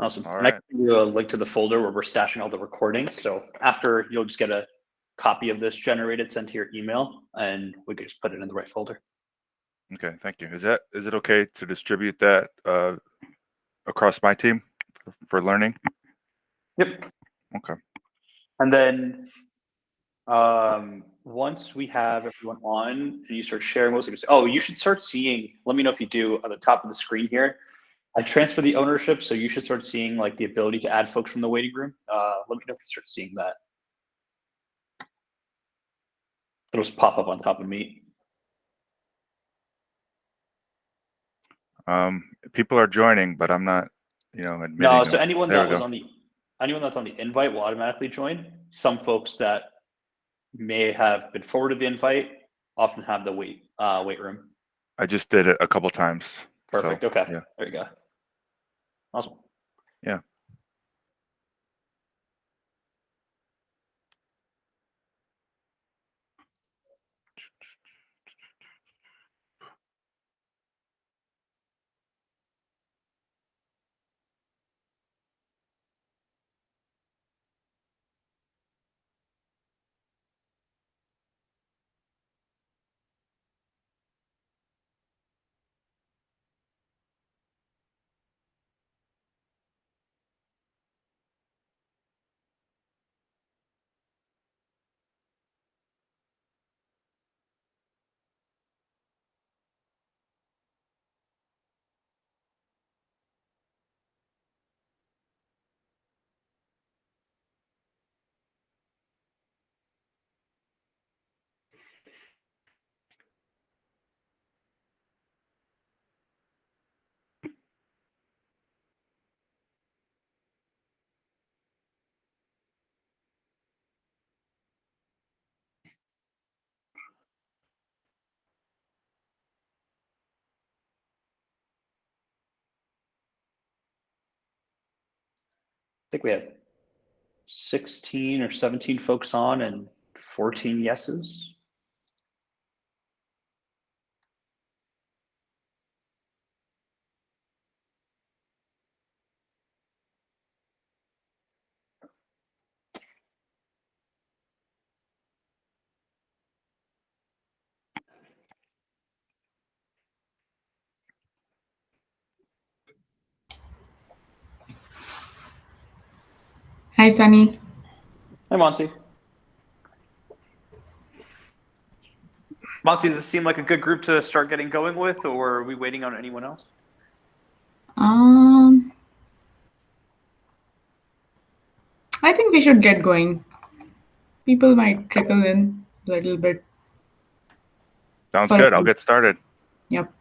Awesome. All And I right. can give you a link to the folder where we're stashing all the recordings. So after, you'll just get a copy of this generated, sent to your email, and we can just put it in the right folder. Okay, thank you. Is it okay to distribute that across my team for learning? Yep. Okay. And then once we have everyone on and you start sharing, you should start seeing, let me know if you do, at the top of the screen here, I transfer the ownership, so you should start seeing like the ability to add folks from the waiting room. Let me know if you start seeing that. It'll just pop up on top of me. People are joining, but I'm not, admitting No, so them. anyone There that we was go. anyone that's on the invite will automatically join. Some folks that may have been forwarded the invite often have the wait room. I just did it a couple times. Perfect. So, Okay. yeah. There you go. Awesome. Yeah. I think we have 16 or 17 folks on and 14 yeses. Hi, Sunny. Hi, Monty. Monty, does this seem like a good group to start getting going with, or are we waiting on anyone else? I think we should get going. People might trickle in a little bit. Sounds good. I'll get started. Yep.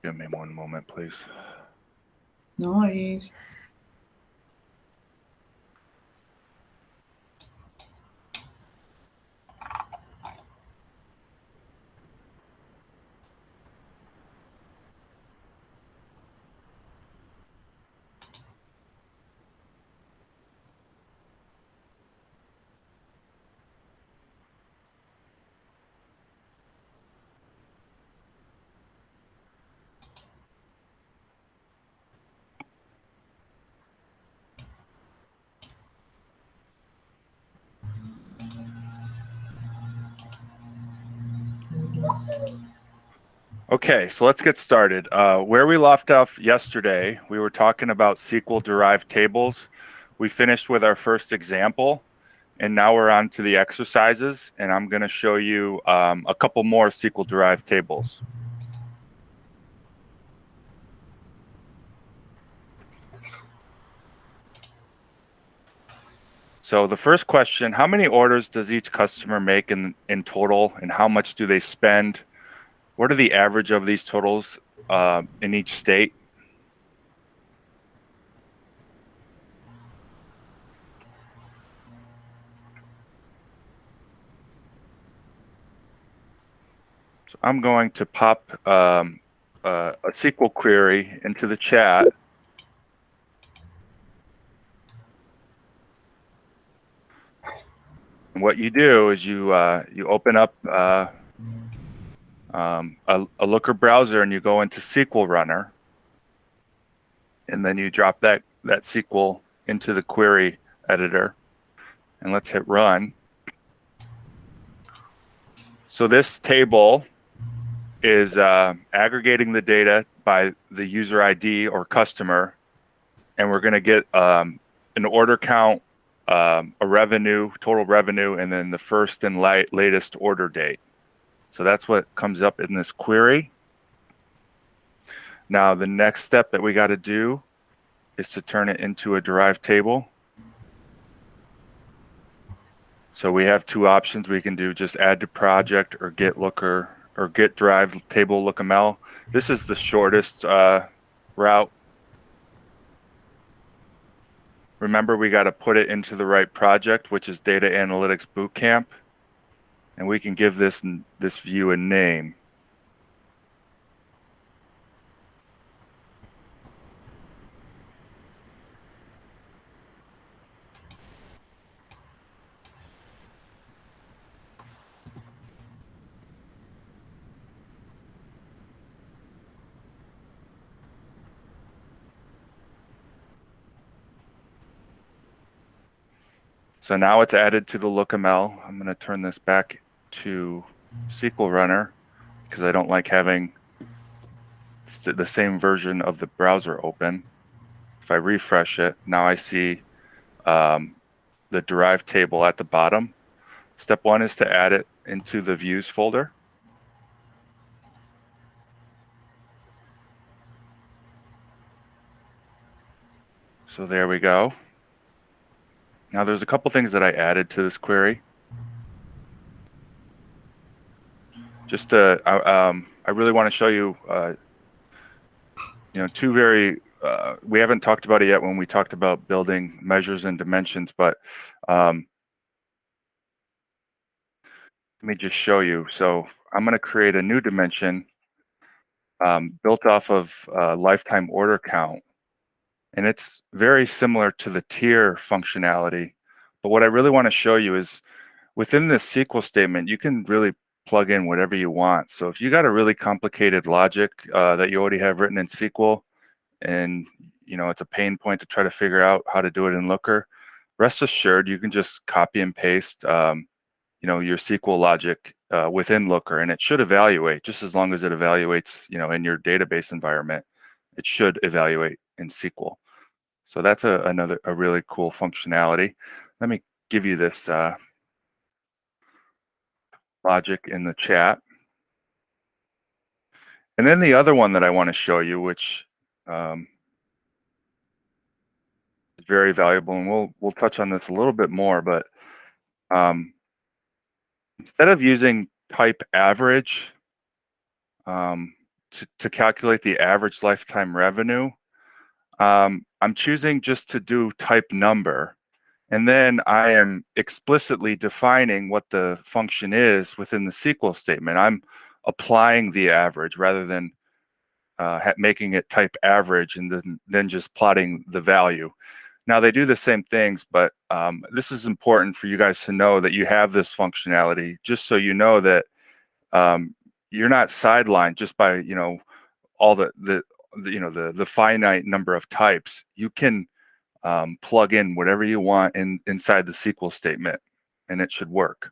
Give me one moment, please. No worries. Okay, so let's get started. Where we left off yesterday, we were talking about SQL-derived tables. We finished with our first example, and now we're on to the exercises, and I'm going to show you a couple more SQL-derived tables. So the first question, how many orders does each customer make in total, and how much do they spend? What are the average of these totals in each state? So I'm going to pop a SQL query into the chat. And what you do is you open up a Looker browser and you go into SQL Runner, and then you drop that SQL into the query editor, and let's hit run. So this table is aggregating the data by the user ID or customer, and we're going to get an order count, a revenue, total revenue, and then the first and latest order date. So that's what comes up in this query. Now the next step that we got to do is to turn it into a derived table. So we have two options. We can do just add to project or get looker or get derived table lookml. This is the shortest route. Remember, we got to put it into the right project, which is Data Analytics Bootcamp, and we can give this view a name. So now it's added to the lookml. I'm going to turn this back to SQL Runner because I don't like having the same version of the browser open. If I refresh it, now I see the derived table at the bottom. Step one is to add it into the views folder. So there we go. Now there's a couple things that I added to this query. Just to, I really want to show you, two very, we haven't talked about it yet when we talked about building measures and dimensions, but let me just show you. So I'm going to create a new dimension built off of lifetime order count. And it's very similar to the tier functionality. But what I really want to show you is within this SQL statement, you can really plug in whatever you want. So if you got a really complicated logic that you already have written in SQL, and it's a pain point to try to figure out how to do it in Looker, rest assured you can just copy and paste your SQL logic within Looker, and it should evaluate just as long as it evaluates in your database environment. It should evaluate in SQL. So that's a really cool functionality. Let me give you this logic in the chat. And then the other one that I want to show you, which is very valuable, and we'll touch on this a little bit more, but instead of using type average to calculate the average lifetime revenue, I'm choosing just to do type number. And then I am explicitly defining what the function is within the SQL statement. I'm applying the average rather than making it type average and then just plotting the value. Now they do the same things, but this is important for you guys to know that you have this functionality, just so you know that you're not sidelined just by all the finite number of types. You can plug in whatever you want inside the SQL statement, and it should work.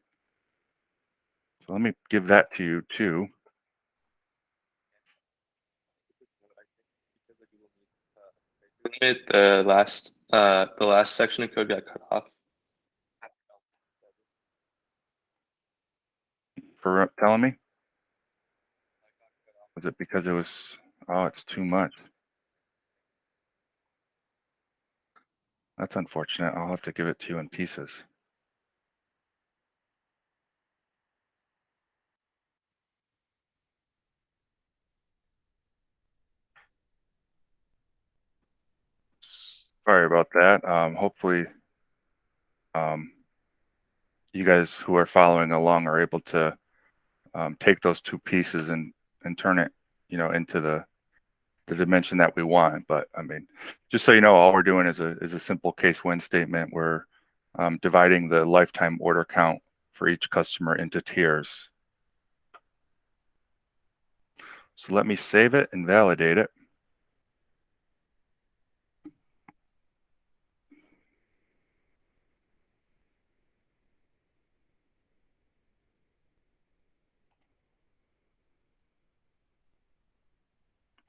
So let me give that to you too. The last section of code got cut off. For telling me? Was it because it was, oh, it's too much. That's unfortunate. I'll have to give it to you in pieces. Sorry about that. Hopefully you guys who are following along are able to take those two pieces and turn it into the dimension that we want. But I mean, just so you know, all we're doing is a simple case when statement. We're dividing the lifetime order count for each customer into tiers. So let me save it and validate it.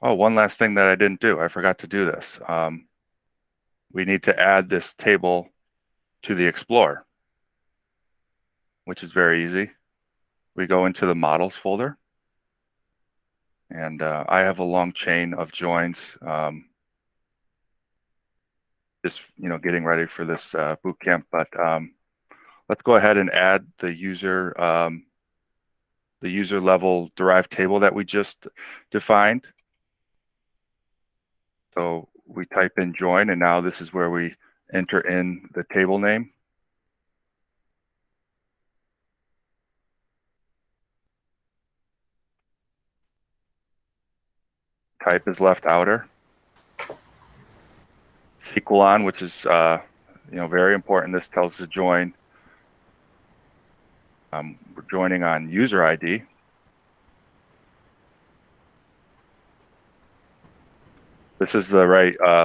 Oh, one last thing that I didn't do. I forgot to do this. We need to add this table to the Explorer, which is very easy. We go into the models folder, and I have a long chain of joins. Just getting ready for this boot camp, but let's go ahead and add the user level derived table that we just defined. So we type in join, and now this is where we enter in the table name. Type is left outer. SQL on, which is very important. This tells us to join. We're joining on user ID. This is the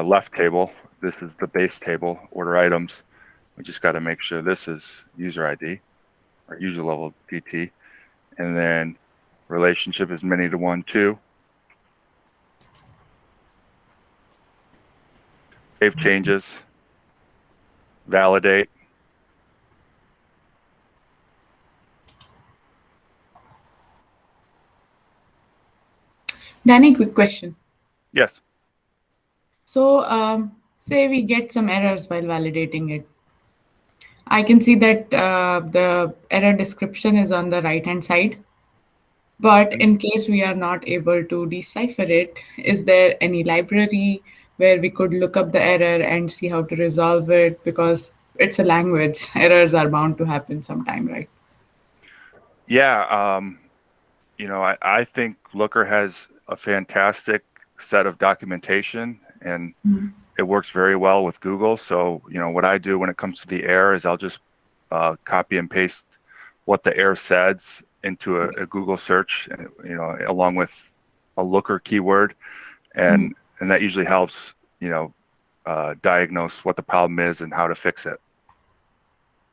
left table. This is the base table, order items. We just got to make sure this is user ID or user level DT. And then relationship is many to 1, 2. Save changes. Validate. Danny, quick question. Yes. So, say we get some errors while validating it. I can see that the error description is on the right-hand side. But in case we are not able to decipher it, is there any library where we could look up the error and see how to resolve it? Because it's a language, errors are bound to happen sometime, right? Yeah. I think Looker has a fantastic set of documentation, and it works very well with Google. So, what I do when it comes to the error is I'll just copy and paste what the error says into a Google search, along with a Looker keyword, and that usually helps, diagnose what the problem is and how to fix it.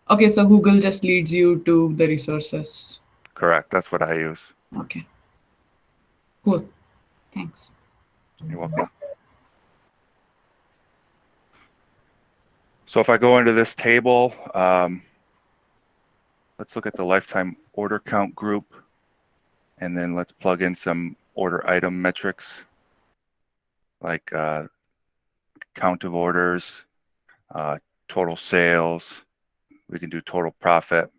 Okay, so Google just leads you to the resources. Correct. That's what I use. Okay. Cool. Thanks. You're welcome. So if I go into this table, let's look at the lifetime order count group, and then let's plug in some order item metrics like count of orders, total sales. We can do total profit.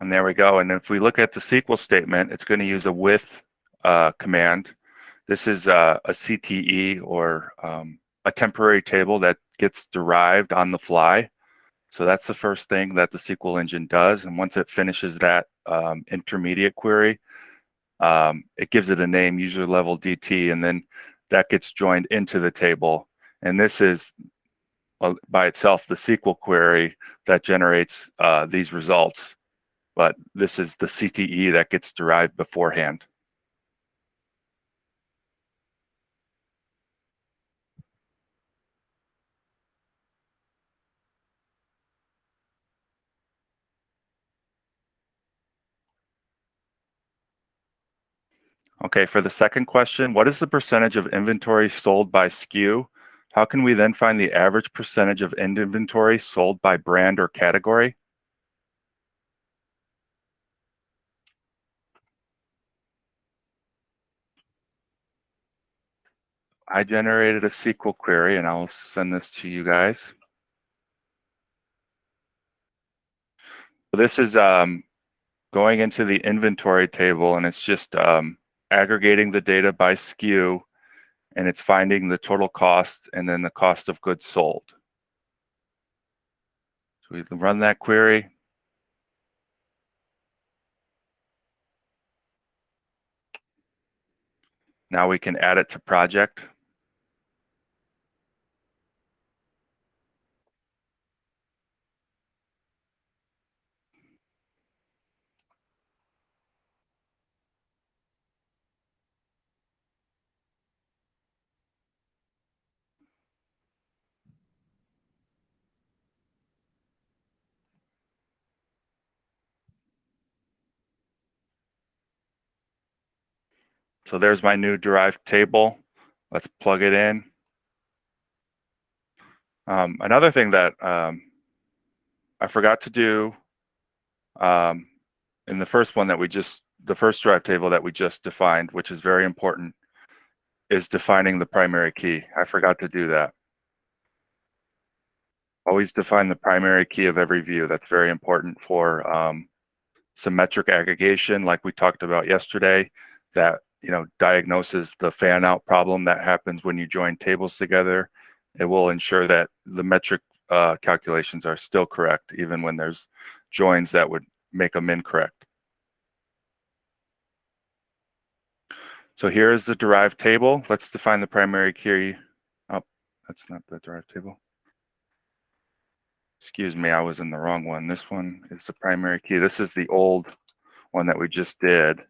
And there we go. And if we look at the SQL statement, it's going to use a with command. This is a CTE, or a temporary table that gets derived on the fly. So that's the first thing that the SQL engine does. And once it finishes that intermediate query, it gives it a name, user level DT, and then that gets joined into the table. And this is by itself the SQL query that generates these results. But this is the CTE that gets derived beforehand. Okay, for the second question, what is the percentage of inventory sold by SKU? How can we then find the average percentage of end inventory sold by brand or category? I generated a SQL query, and I'll send this to you guys. So this is going into the inventory table, and it's just aggregating the data by SKU, and it's finding the total cost and then the cost of goods sold. So we can run that query. Now we can add it to project. So there's my new derived table. Let's plug it in. Another thing that I forgot to do in the first one that the first derived table that we just defined, which is very important, is defining the primary key. I forgot to do that. Always define the primary key of every view. That's very important for symmetric aggregation, like we talked about yesterday, that diagnoses the fan out problem that happens when you join tables together. It will ensure that the metric calculations are still correct, even when there's joins that would make them incorrect. So here is the derived table. Let's define the primary key. Oh, that's not the derived table. Excuse me, I was in the wrong one. This one is the primary key. This is the old one that we just did.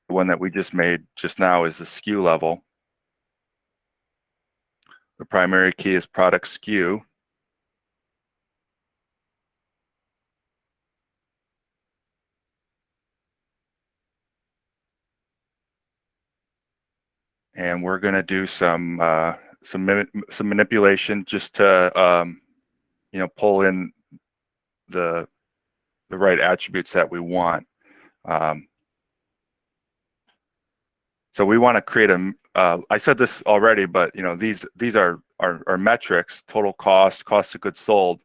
The one that we just made just now is the skew level. The primary key is product skew. And we're going to do some manipulation just to pull in the right attributes that we want. So we want to create I said this already, but these are metrics: total cost, cost of goods sold,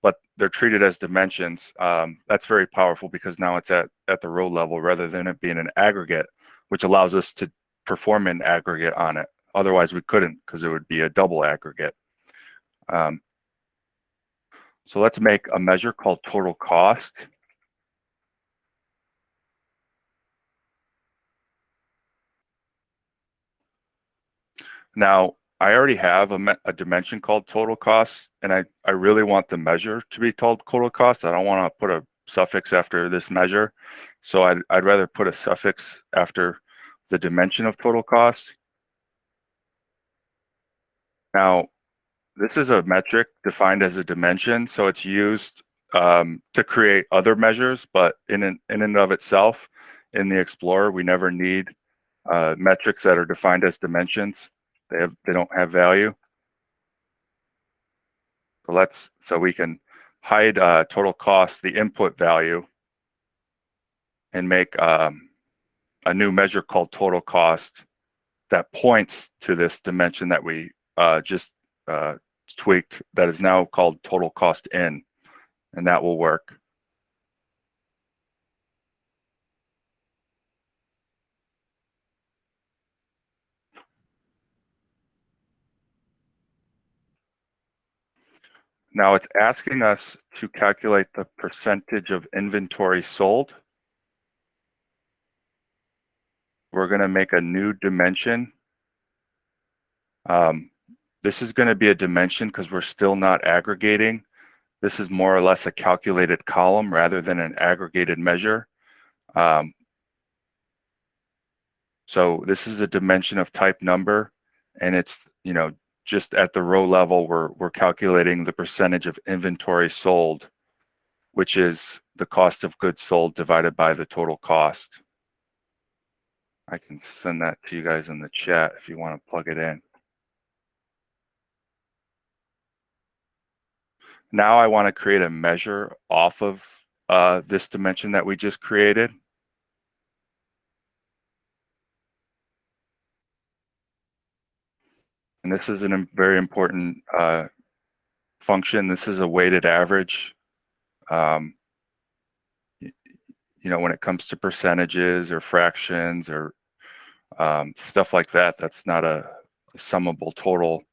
but they're treated as dimensions. That's very powerful because now it's at the row level rather than it being an aggregate, which allows us to perform an aggregate on it. Otherwise, we couldn't, because it would be a double aggregate. So let's make a measure called total cost. Now, I already have a dimension called total cost, and I really want the measure to be called total cost. I don't want to put a suffix after this measure. So I'd rather put a suffix after the dimension of total cost. Now, this is a metric defined as a dimension, so it's used to create other measures, but in and of itself, in the Explorer, we never need metrics that are defined as dimensions. They don't have value. So we can hide total cost, the input value, and make a new measure called total cost that points to this dimension that we just tweaked, that is now called total cost in, and that will work. Now it's asking us to calculate the percentage of inventory sold. We're going to make a new dimension. This is going to be a dimension because we're still not aggregating. This is more or less a calculated column rather than an aggregated measure. So this is a dimension of type number, and it's just at the row level, we're calculating the percentage of inventory sold, which is the cost of goods sold divided by the total cost. I can send that to you guys in the chat if you want to plug it in. Now I want to create a measure off of this dimension that we just created. And this is a very important function. This is a weighted average. When it comes to percentages or fractions or stuff like that, that's not a summable total.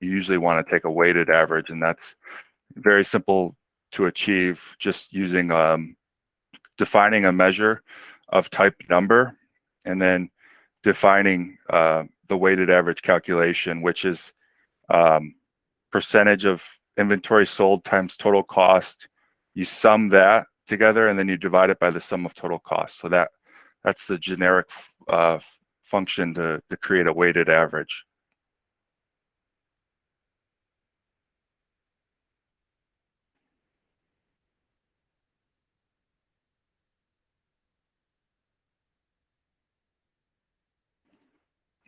you usually want to take a weighted average, and that's very simple to achieve just using defining a measure of type number and then defining the weighted average calculation, which is percentage of inventory sold times total cost. You sum that together and then you divide it by the sum of total cost. So that's the generic function to create a weighted average.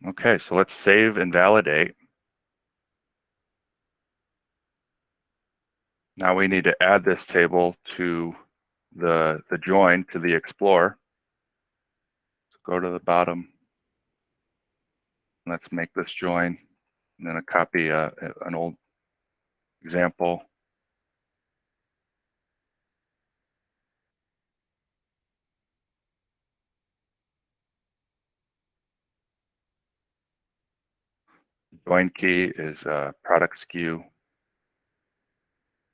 Okay, so let's save and validate. Now we need to add this table to the join to the Explorer. So go to the bottom. Let's make this join. I'm going to copy an old example. Join key is product SKU.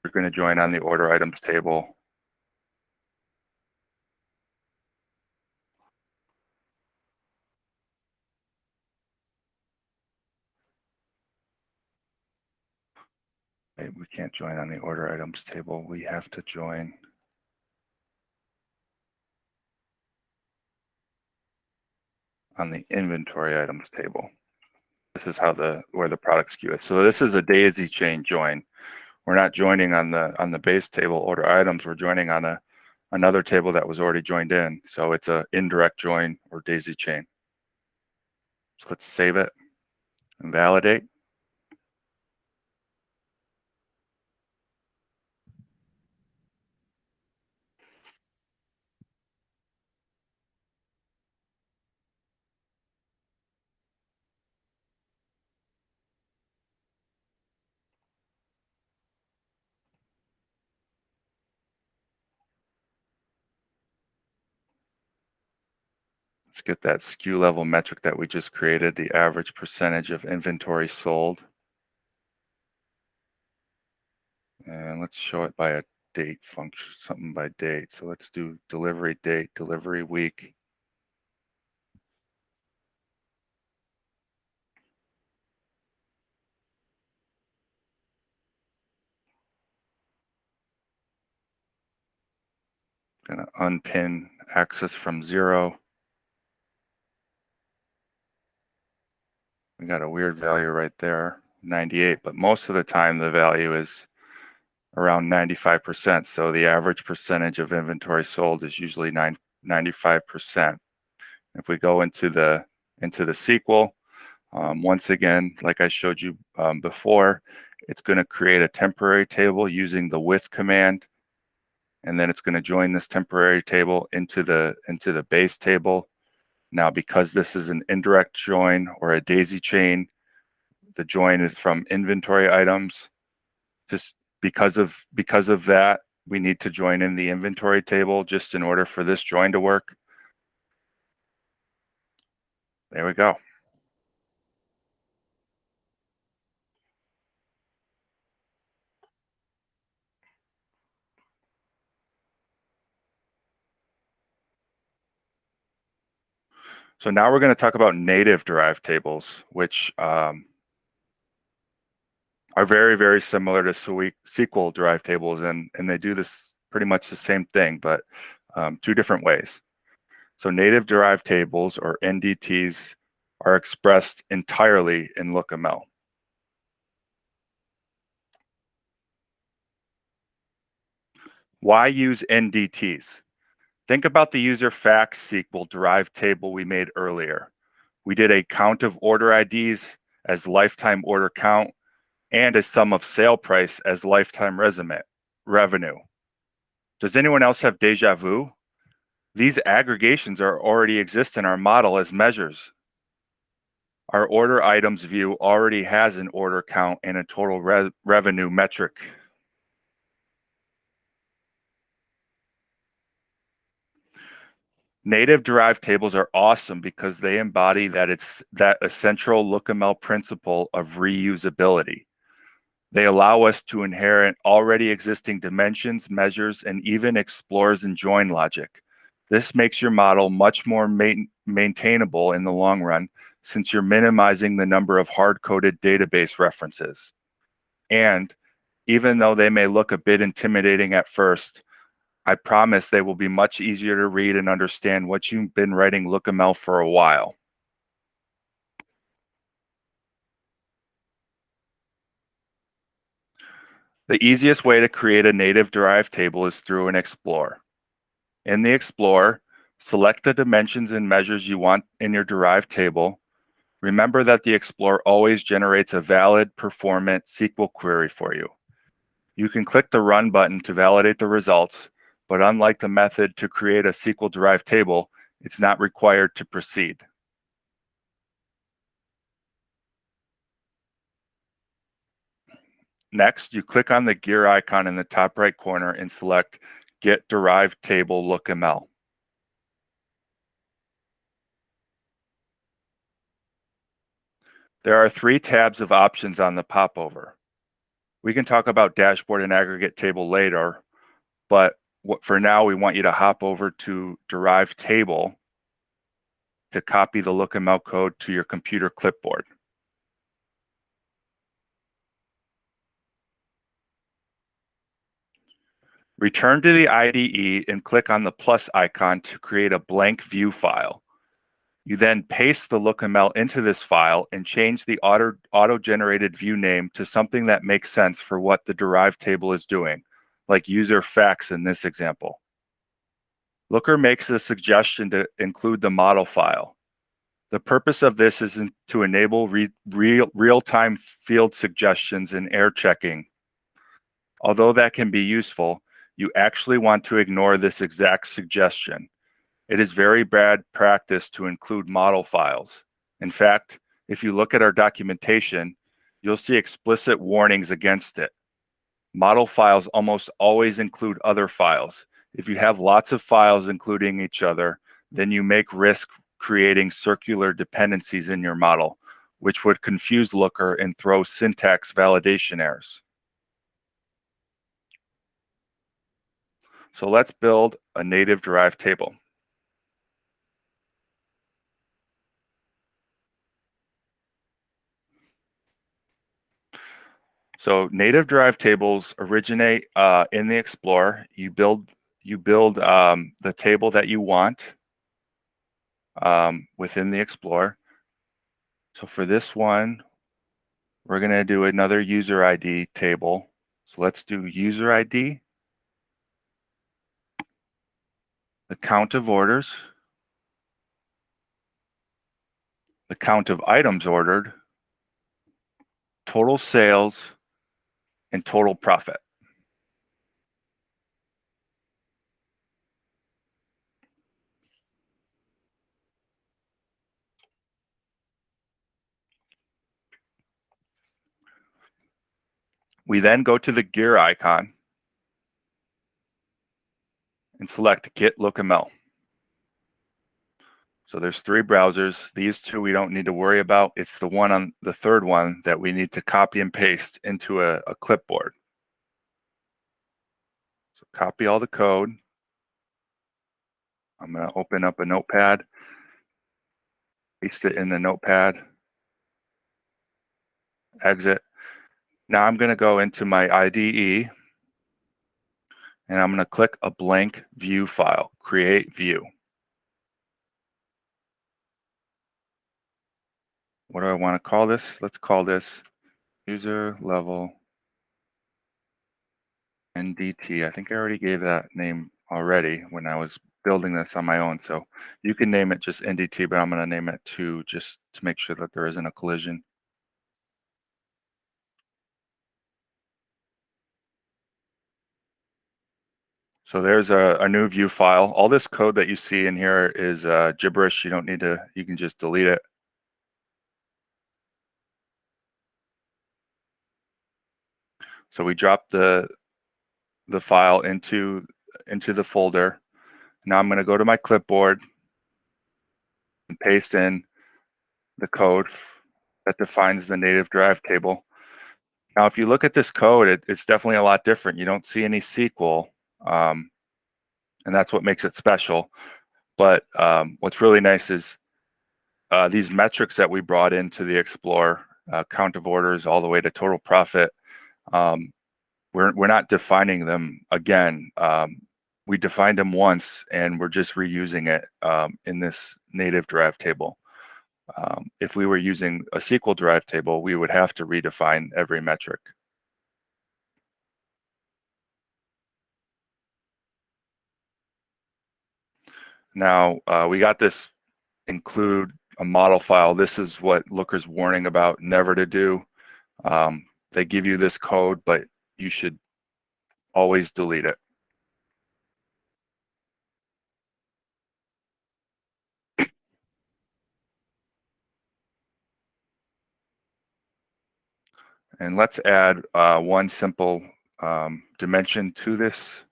We're going to join on the order items table. Okay, we can't join on the order items table. We have to join on the inventory items table. This is how where the product SKU is. So this is a daisy chain join. We're not joining on the base table order items. We're joining on another table that was already joined in. So it's an indirect join or daisy chain. So let's save it and validate. Let's get that SKU level metric that we just created, the average percentage of inventory sold. And let's show it by a date function, something by date. So let's do delivery date, delivery week. Gonna unpin axis from 0. We got a weird value right there, 98, but most of the time the value is around 95%. So the average percentage of inventory sold is usually 95%. If we go into the SQL, once again, like I showed you before, it's going to create a temporary table using the with command, and then it's going to join this temporary table into the base table. Now, because this is an indirect join or a daisy chain, the join is from inventory items. Just because of that, we need to join in the inventory table just in order for this join to work. There we go. So now we're going to talk about native derived tables, which are very, very similar to SQL derived tables, and they do this pretty much the same thing, but two different ways. So native derived tables, or NDTs, are expressed entirely in LookML. Why use NDTs? Think about the user facts SQL derived table we made earlier. We did a count of order IDs as lifetime order count and a sum of sale price as lifetime revenue. Does anyone else have deja vu? These aggregations already exist in our model as measures. Our order items view already has an order count and a total revenue metric. Native derived tables are awesome because they embody that essential LookML principle of reusability. They allow us to inherit already existing dimensions, measures, and even explores and join logic. This makes your model much more maintainable in the long run, since you're minimizing the number of hard-coded database references. And even though they may look a bit intimidating at first, I promise they will be much easier to read and understand once you've been writing LookML for a while. The easiest way to create a native derived table is through an Explorer. In the Explorer, select the dimensions and measures you want in your derived table. Remember that the Explorer always generates a valid, performant SQL query for you. You can click the Run button to validate the results, but unlike the method to create a SQL-derived table, it's not required to proceed. Next, you click on the gear icon in the top right corner and select Get Derived Table LookML. There are 3 tabs of options on the popover. We can talk about dashboard and aggregate table later, but for now, we want you to hop over to Derived Table to copy the LookML code to your computer clipboard. Return to the IDE and click on the plus icon to create a blank view file. You then paste the LookML into this file and change the auto-generated view name to something that makes sense for what the derived table is doing, like user facts in this example. Looker makes a suggestion to include the model file. The purpose of this is to enable real-time field suggestions and error checking. Although that can be useful, you actually want to ignore this exact suggestion. It is very bad practice to include model files. In fact, if you look at our documentation, you'll see explicit warnings against it. Model files almost always include other files. If you have lots of files including each other, then you may risk creating circular dependencies in your model, which would confuse Looker and throw syntax validation errors. So let's build a native derived table. So native derived tables originate in the Explorer. You build the table that you want within the Explorer. So for this one, we're going to do another user ID table. So let's do user ID, the count of orders, the count of items ordered, total sales, and total profit. We then go to the gear icon and select Get LookML. So there's 3 browsers. These 2 we don't need to worry about. It's the one on the third one that we need to copy and paste into a clipboard. So copy all the code. I'm going to open up a notepad, paste it in the notepad, exit. Now I'm going to go into my IDE and I'm going to click a blank view file, create view. What do I want to call this? Let's call this user level NDT. I think I already gave that name already when I was building this on my own. So you can name it just NDT, but I'm going to name it 2 just to make sure that there isn't a collision. So there's a new view file. All this code that you see in here is gibberish. You don't need to, you can just delete it. So we drop the file into the folder. Now I'm going to go to my clipboard and paste in the code that defines the native derived table. Now, if you look at this code, it's definitely a lot different. You don't see any SQL, and that's what makes it special. But what's really nice is these metrics that we brought into the Explorer, count of orders all the way to total profit, we're not defining them again. We defined them once, and we're just reusing it in this native derived table. If we were using a SQL derived table, we would have to redefine every metric. Now, we got this include a model file. This is what Looker's warning about never to do. They give you this code, but you should always delete it. And let's add one simple dimension to this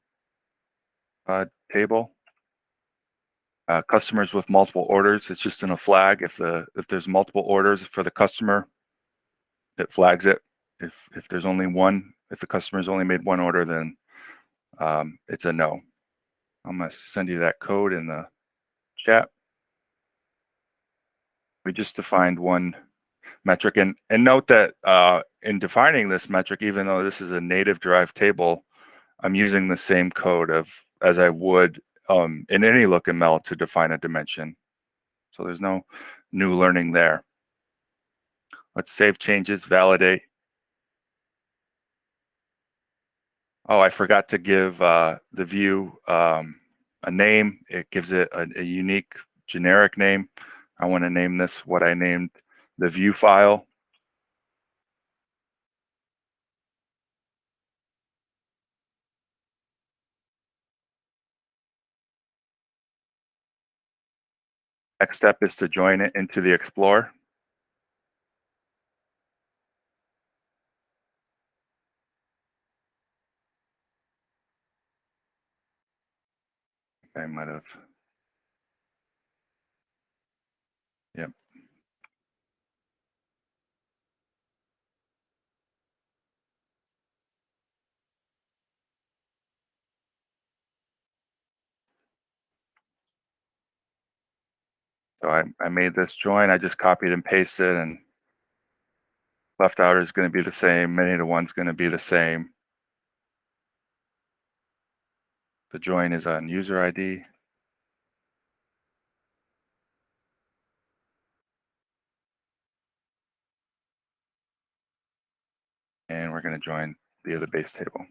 table. Customers with multiple orders, it's just in a flag. If there's multiple orders for the customer, it flags it. If there's only one, if the customer's only made one order, then it's a no. I'm gonna send you that code in the chat. We just defined one metric, and note that in defining this metric, even though this is a native derived table, I'm using the same code as I would in any LookML to define a dimension. So there's no new learning there. Let's save changes, validate. Oh, I forgot to give the view a name. It gives it a unique generic name. I want to name this what I named the view file. Next step is to join it into the Explorer. I might have. Yep. So I made this join. I just copied and pasted, and left outer is going to be the same. Many to one is going to be the same. The join is on user ID. And we're going to join via the base table.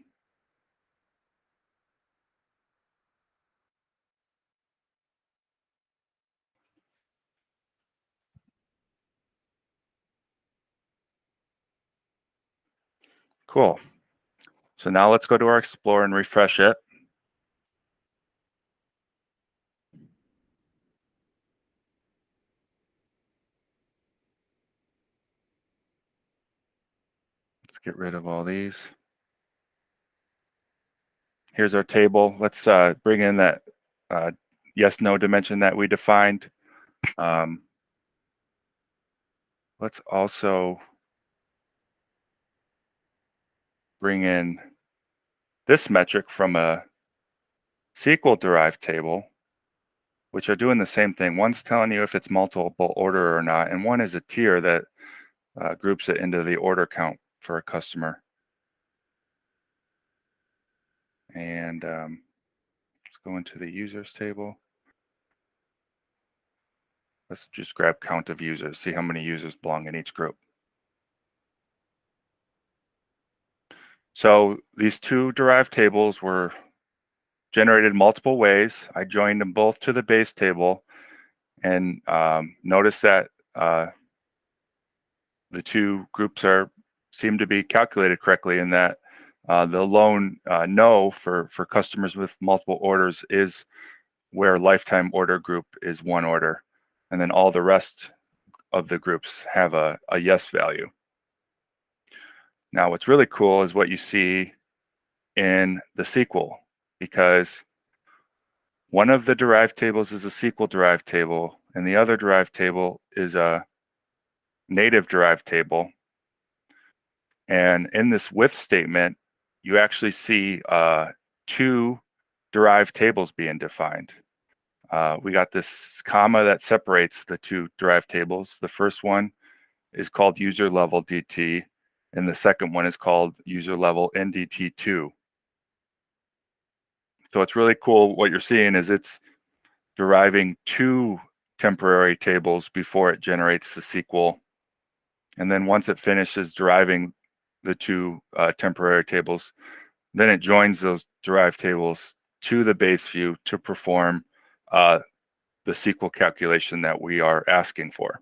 Cool. So now let's go to our Explorer and refresh it. Let's get rid of all these. Here's our table. Let's bring in that yes, no dimension that we defined. Let's also bring in this metric from a SQL derived table, which are doing the same thing. One's telling you if it's multiple order or not, and one is a tier that groups it into the order count for a customer. And let's go into the users table. Let's just grab count of users, see how many users belong in each group. So these two derived tables were generated multiple ways. I joined them both to the base table, and notice that the two groups seem to be calculated correctly, in that the lone no for customers with multiple orders is where lifetime order group is one order, and then all the rest of the groups have a yes value. Now, what's really cool is what you see in the SQL, because one of the derived tables is a SQL derived table, and the other derived table is a native derived table. And in this with statement, you actually see two derived tables being defined. We got this comma that separates the two derived tables. The first one is called user level DT, and the second one is called user level NDT2. So it's really cool. What you're seeing is it's deriving two temporary tables before it generates the SQL. And then once it finishes deriving the two temporary tables, then it joins those derived tables to the base view to perform the SQL calculation that we are asking for.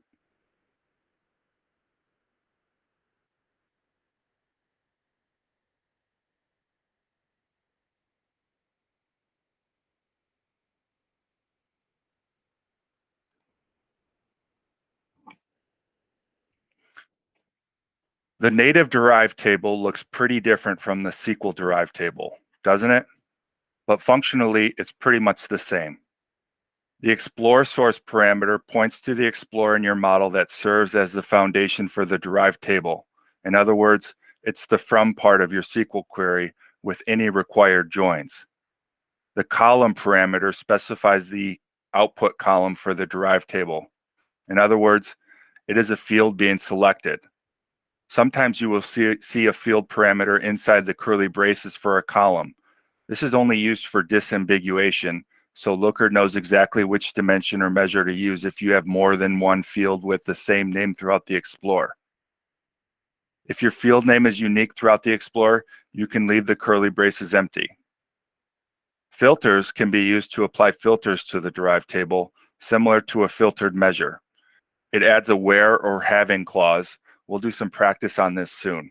The native derived table looks pretty different from the SQL derived table, doesn't it? But functionally, it's pretty much the same. The explore source parameter points to the explorer in your model that serves as the foundation for the derived table. In other words, it's the from part of your SQL query with any required joins. The column parameter specifies the output column for the derived table. In other words, it is a field being selected. Sometimes you will see a field parameter inside the curly braces for a column. This is only used for disambiguation, so Looker knows exactly which dimension or measure to use if you have more than one field with the same name throughout the Explorer. If your field name is unique throughout the Explorer, you can leave the curly braces empty. Filters can be used to apply filters to the derived table, similar to a filtered measure. It adds a where or having clause. We'll do some practice on this soon.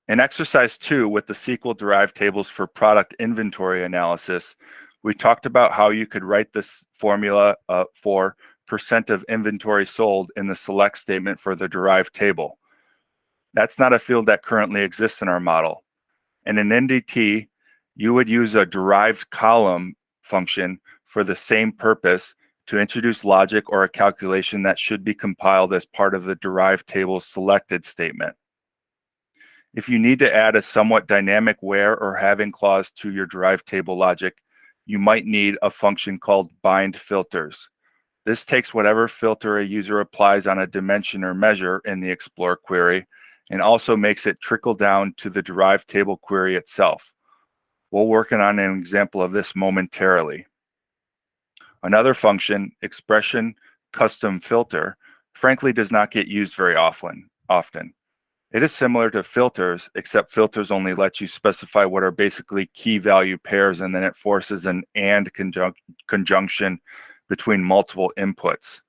In exercise 2 with the SQL derived tables for product inventory analysis, we talked about how you could write this formula for % of inventory sold in the select statement for the derived table. That's not a field that currently exists in our model. And in NDT, you would use a derived column function for the same purpose to introduce logic or a calculation that should be compiled as part of the derived table selected statement. If you need to add a somewhat dynamic where or having clause to your derived table logic, you might need a function called bind filters. This takes whatever filter a user applies on a dimension or measure in the Explore query and also makes it trickle down to the derived table query itself. We'll work on an example of this momentarily. Another function, expression custom filter, frankly does not get used very often. It is similar to filters, except filters only let you specify what are basically key value pairs, and then it forces an and conjunction between multiple inputs.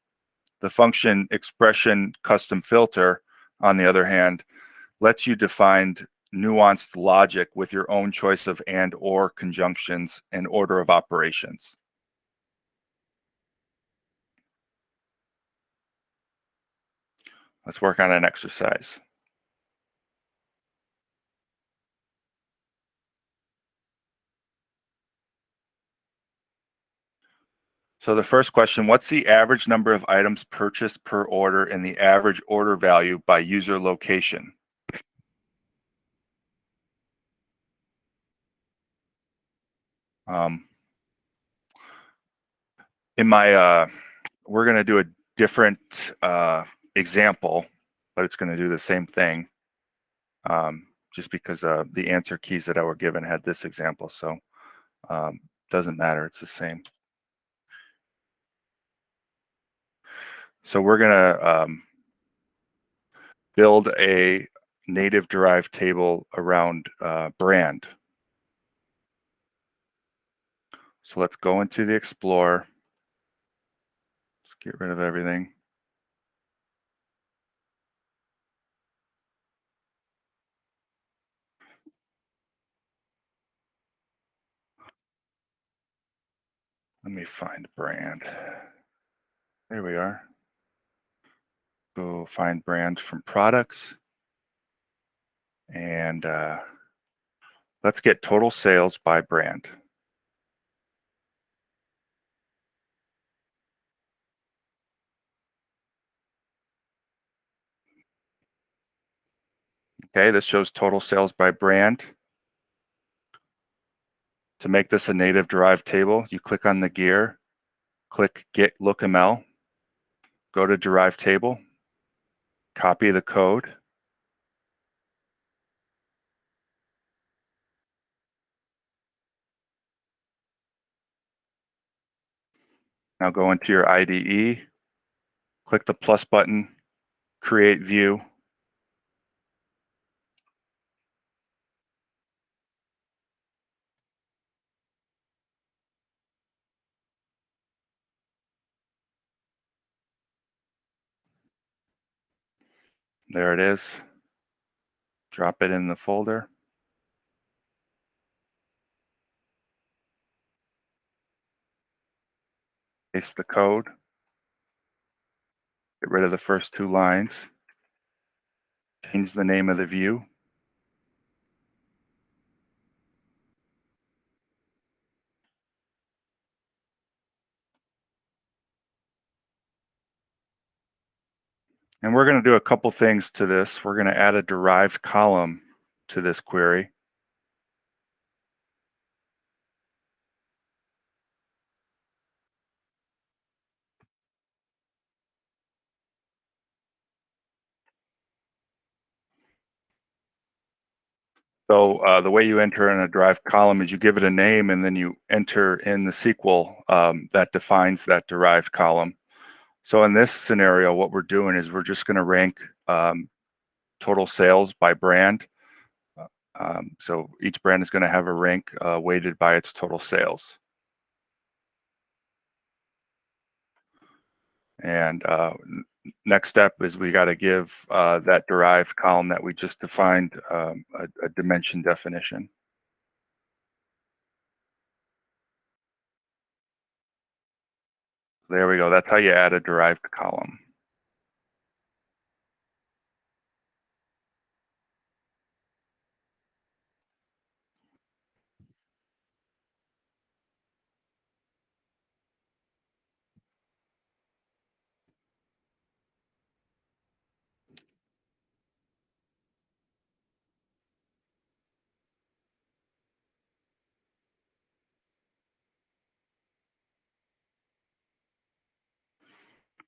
The function expression custom filter, on the other hand, lets you define nuanced logic with your own choice of and or conjunctions and order of operations. Let's work on an exercise. So the first question, what's the average number of items purchased per order and the average order value by user location? We're going to do a different example, but it's going to do the same thing, just because the answer keys that I were given had this example. So doesn't matter, it's the same. So we're going to build a native derived table around brand. So let's go into the Explorer. Let's get rid of everything. Let me find brand. There we are. Go find brand from products. And let's get total sales by brand. Okay, this shows total sales by brand. To make this a native derived table, you click on the gear, click Get LookML, go to Derived Table, copy the code, now go into your IDE, click the plus button, create view. There it is. Drop it in the folder. Paste the code. Get rid of the first 2 lines. Change the name of the view. And we're going to do a couple things to this. We're going to add a derived column to this query. So the way you enter in a derived column is you give it a name and then you enter in the SQL that defines that derived column. So in this scenario, what we're doing is we're just going to rank total sales by brand. So each brand is going to have a rank weighted by its total sales. And next step is we got to give that derived column that we just defined a dimension definition. There we go. That's how you add a derived column.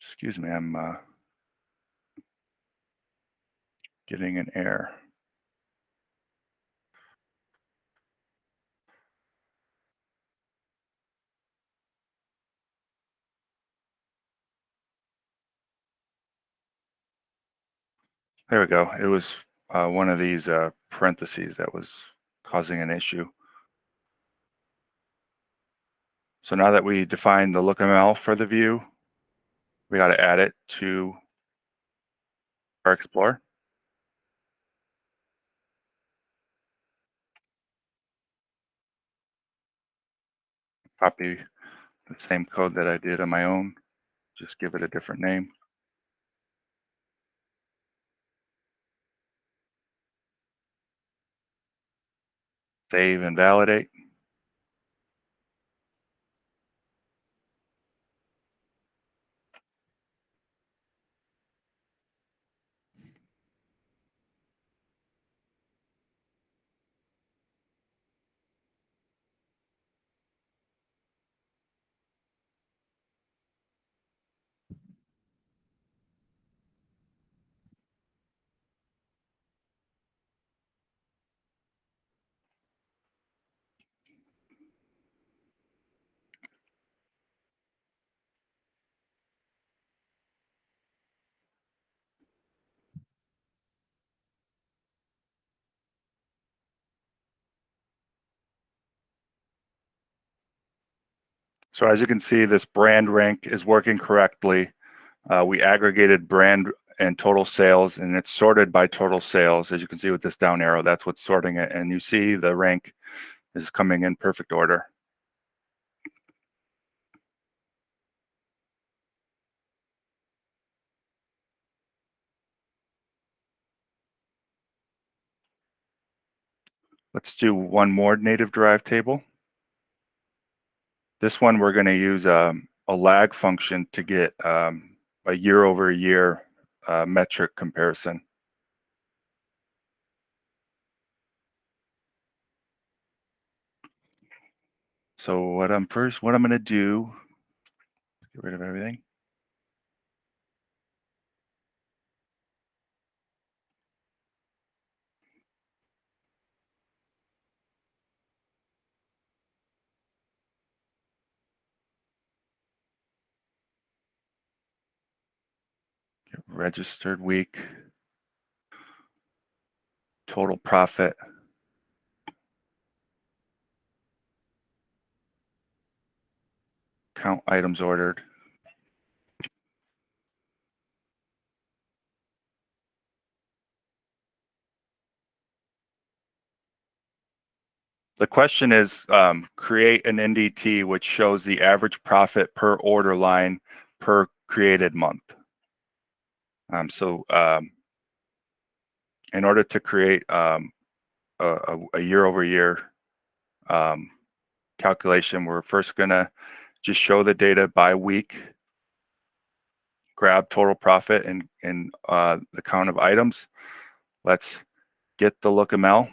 Excuse me, I'm getting an error. There we go. It was one of these parentheses that was causing an issue. So now that we defined the lookML for the view, we got to add it to our Explorer. Copy the same code that I did on my own, just give it a different name. Save and validate. So as you can see, this brand rank is working correctly. We aggregated brand and total sales, and it's sorted by total sales. As you can see with this down arrow, that's what's sorting it. And you see the rank is coming in perfect order. Let's do one more native derived table. This one, we're going to use a lag function to get a year-over-year metric comparison. So what I'm going to do, get rid of everything. Get registered week, total profit. Count items ordered. The question is, create an NDT which shows the average profit per order line per created month. In order to create a year-over-year calculation, we're first going to just show the data by week, grab total profit and the count of items. Let's get the LookML.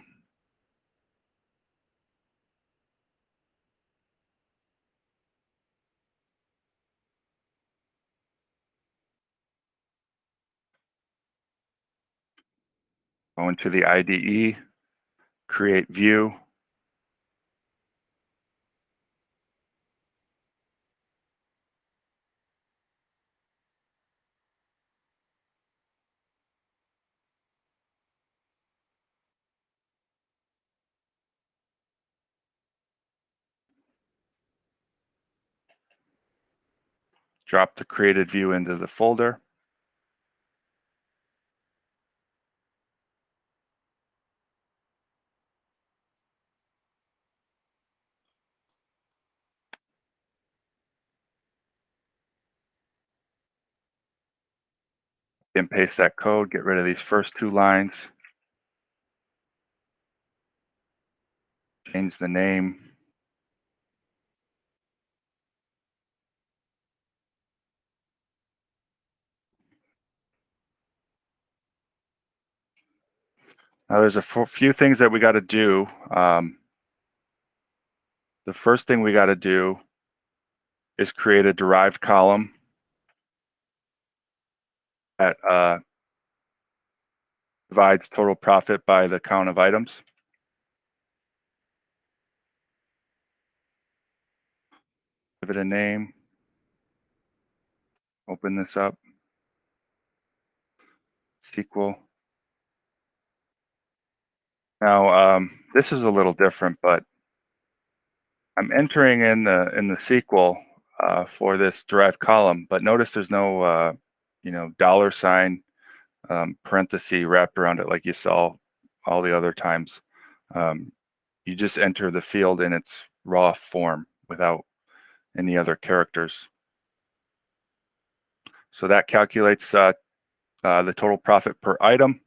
Go into the IDE, create view. Drop the created view into the folder. And paste that code, get rid of these first two lines. Change the name. Now there's a few things that we got to do. The first thing we got to do is create a derived column that divides total profit by the count of items. Give it a name. Open this up. SQL. Now this is a little different, but I'm entering in the SQL for this derived column, but notice there's no $sign parenthesis wrapped around it like you saw all the other times. You just enter the field in its raw form without any other characters. So that calculates the total profit per item.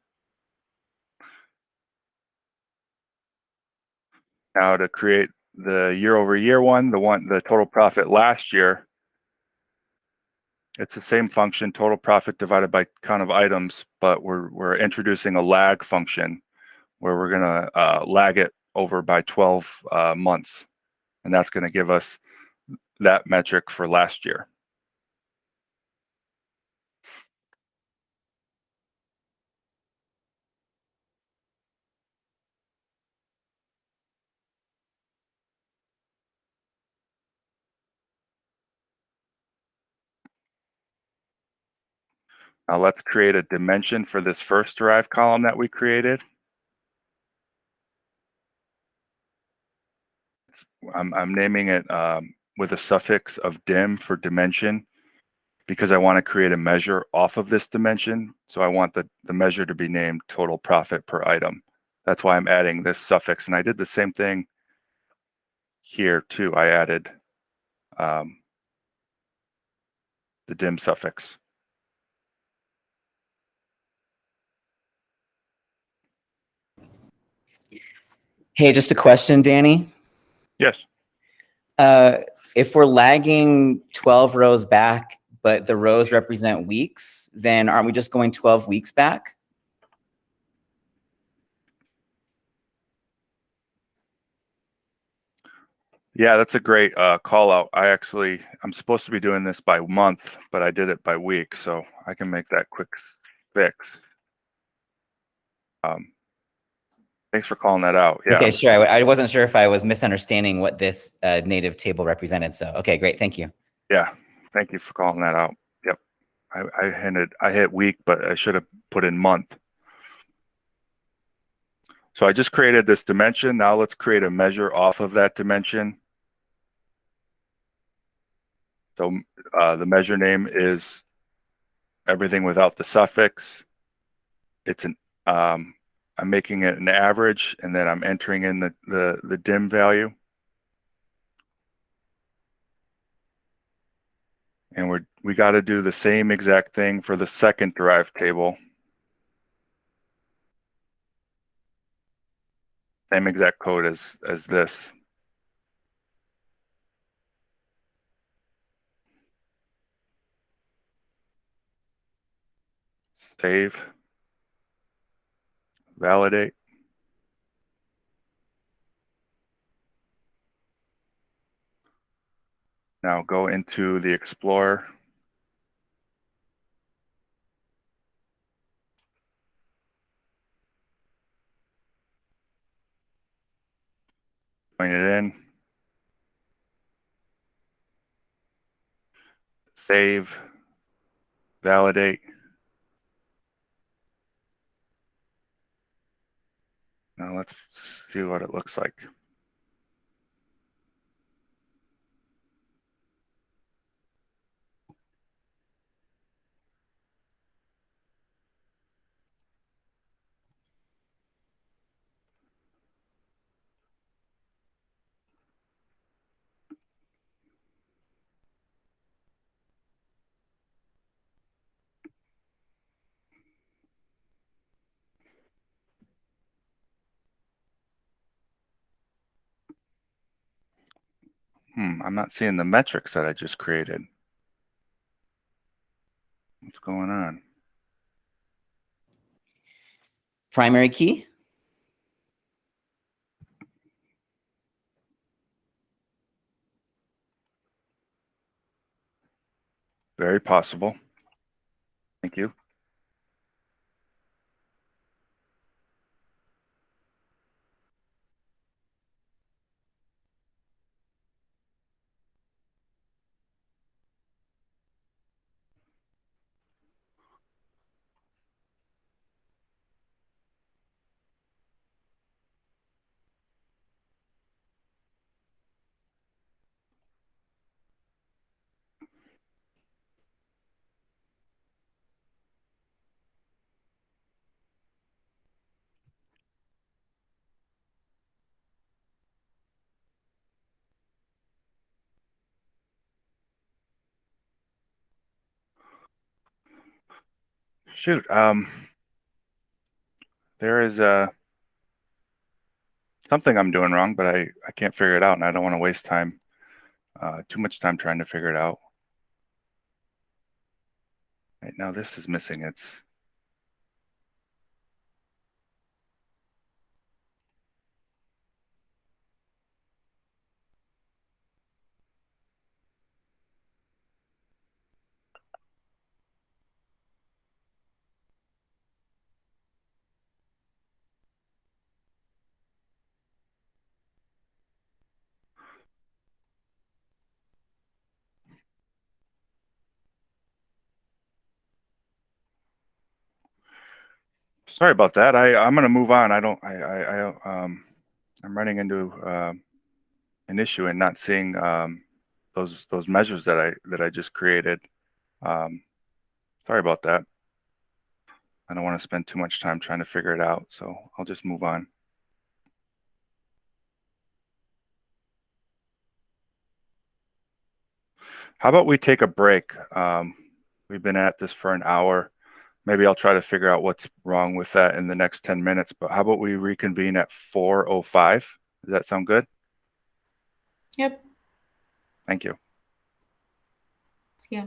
Now to create the year-over-year one, the total profit last year, it's the same function, total profit divided by count of items, but we're introducing a lag function where we're going to lag it over by 12 months, and that's going to give us that metric for last year. Now let's create a dimension for this first derived column that we created. I'm naming it with a suffix of dim for dimension because I want to create a measure off of this dimension. So I want the measure to be named total profit per item. That's why I'm adding this suffix. And I did the same thing here too. I added the dim suffix. Hey, just a question, Danny. Yes. If we're lagging 12 rows back, but the rows represent weeks, then aren't we just going 12 weeks back? Yeah, that's a great call out. I'm supposed to be doing this by month, but I did it by week, so I can make that quick fix. Thanks for calling that out. Yeah. Okay, sure. I wasn't sure if I was misunderstanding what this native table represented. So, okay, great. Thank you. Yeah. Thank you for calling that out. Yep. I hit week, but I should have put in month. So I just created this dimension. Now let's create a measure off of that dimension. So the measure name is everything without the suffix. It's I'm making it an average, and then I'm entering in the dim value. And we got to do the same exact thing for the second derived table. Same exact code as this. Save. Validate. Now go into the Explorer. Point it in. Save. Validate. Now let's see what it looks like. I'm not seeing the metrics that I just created. What's going on? Primary key. Very possible. Thank you. Shoot. There is something I'm doing wrong, but I can't figure it out, and I don't want to waste time, too much time trying to figure it out. Right now, this is missing. It's sorry about that. I'm going to move on. I'm running into an issue and not seeing those measures that I just created. Sorry about that. I don't want to spend too much time trying to figure it out, so I'll just move on. How about we take a break? We've been at this for an hour. Maybe I'll try to figure out what's wrong with that in the next 10 minutes, but how about we reconvene at 4:05? Does that sound good? Yep. Thank you. Yeah.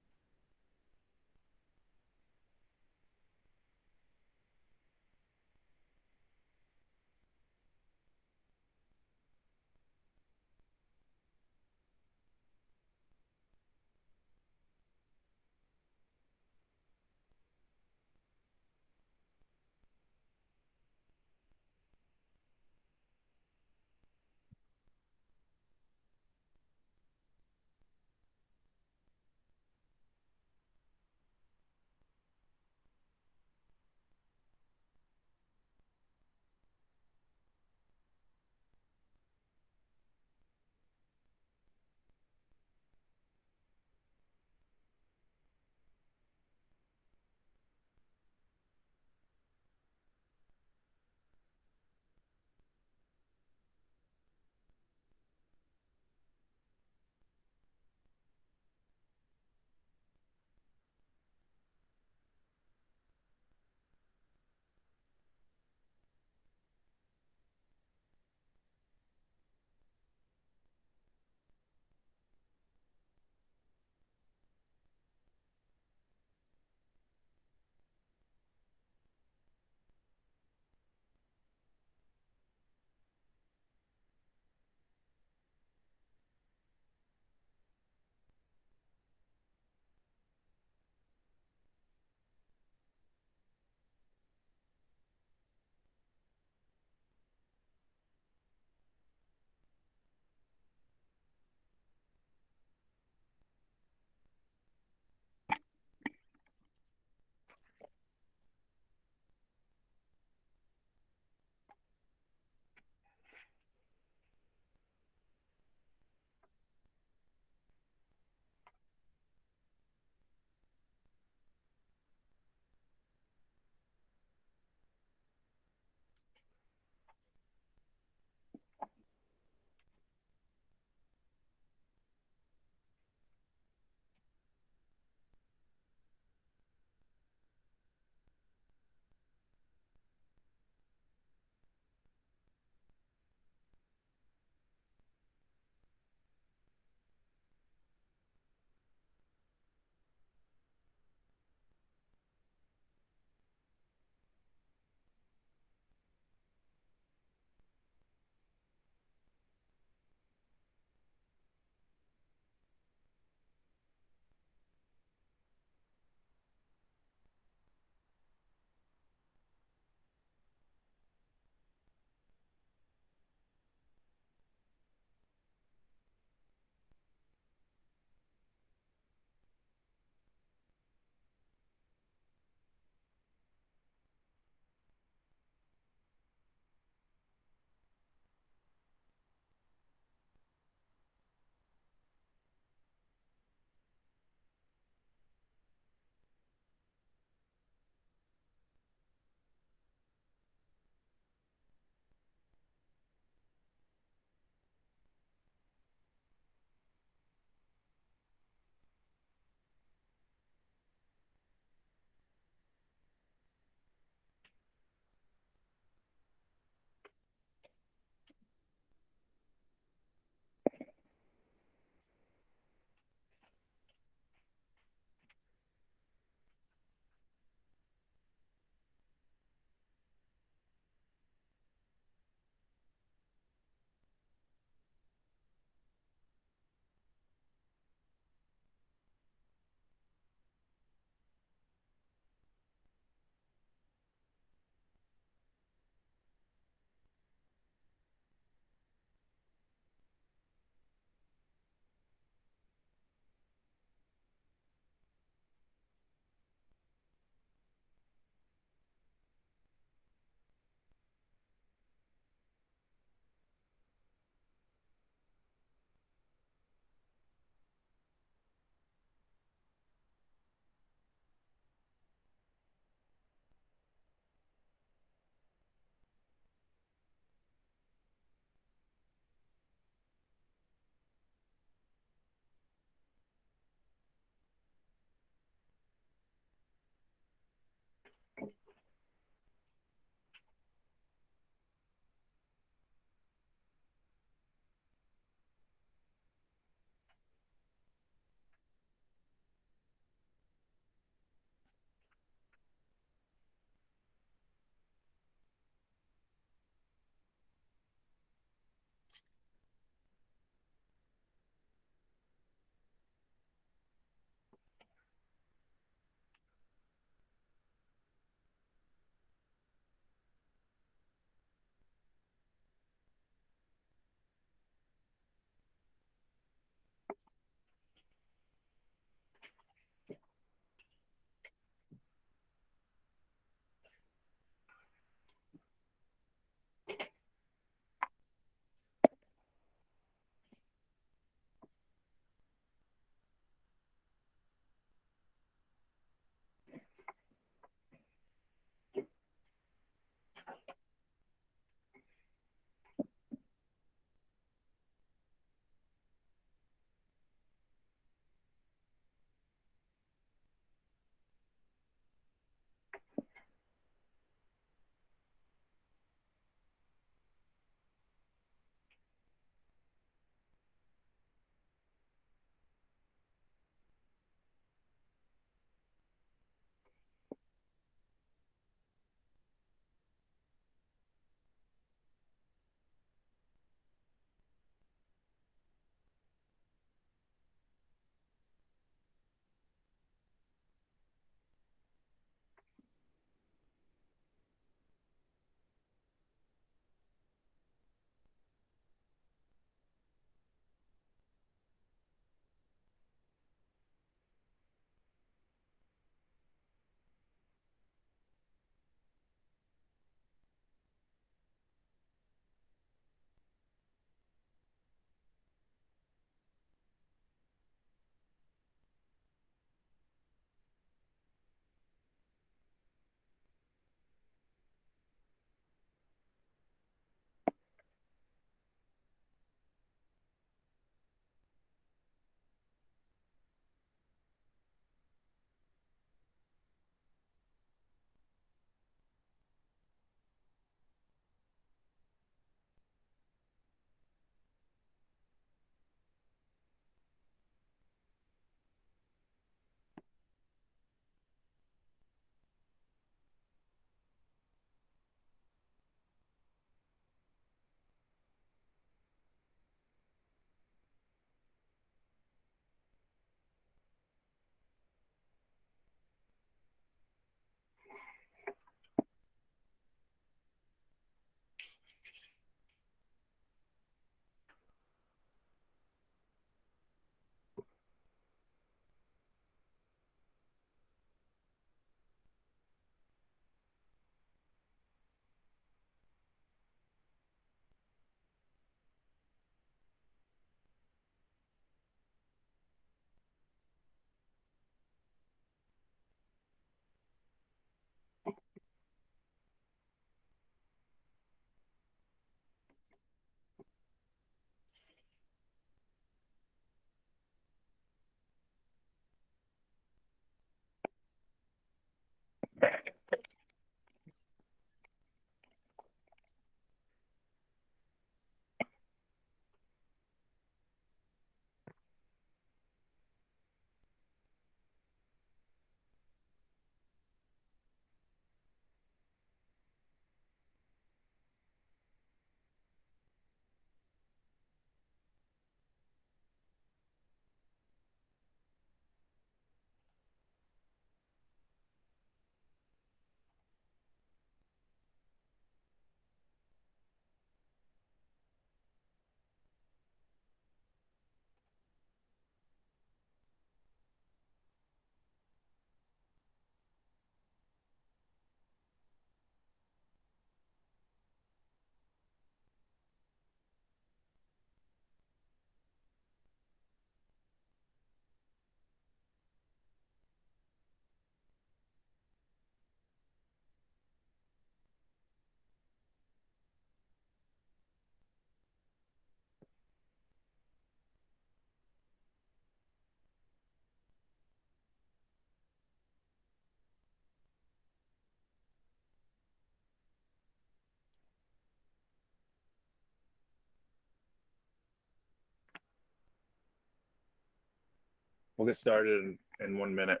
We'll get started in 1 minute.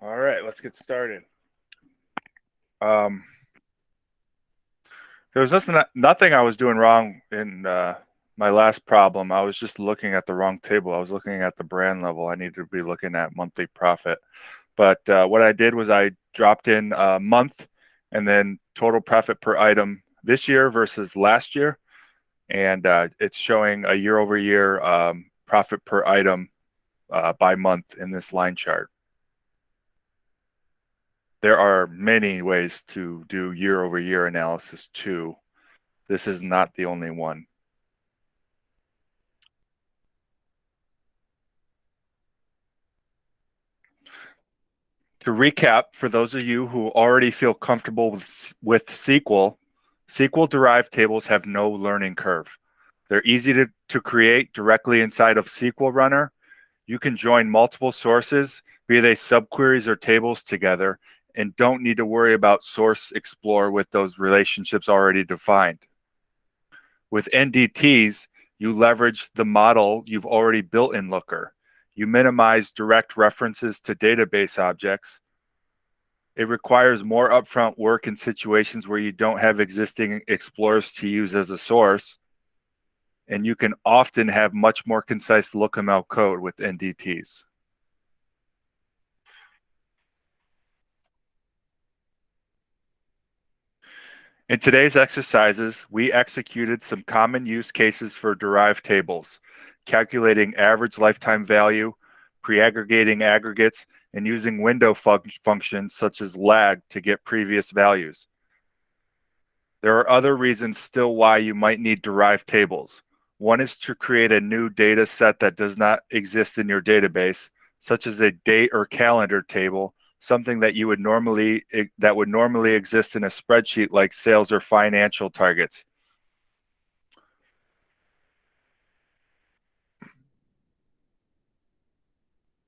All right, let's get started. There was just nothing I was doing wrong in my last problem. I was just looking at the wrong table. I was looking at the brand level. I needed to be looking at monthly profit. But what I did was I dropped in a month and then total profit per item this year versus last year. And it's showing a year over year profit per item by month in this line chart. There are many ways to do year over year analysis too. This is not the only one. To recap, for those of you who already feel comfortable with SQL, SQL-derived tables have no learning curve. They're easy to create directly inside of SQL Runner. You can join multiple sources, be they subqueries or tables together, and don't need to worry about Source Explorer with those relationships already defined. With NDTs, you leverage the model you've already built in Looker. You minimize direct references to database objects. It requires more upfront work in situations where you don't have existing explorers to use as a source. And you can often have much more concise LookML code with NDTs. In today's exercises, we executed some common use cases for derived tables, calculating average lifetime value, pre-aggregating aggregates, and using window functions such as lag to get previous values. There are other reasons still why you might need derived tables. One is to create a new data set that does not exist in your database, such as a date or calendar table, something that would normally exist in a spreadsheet like sales or financial targets.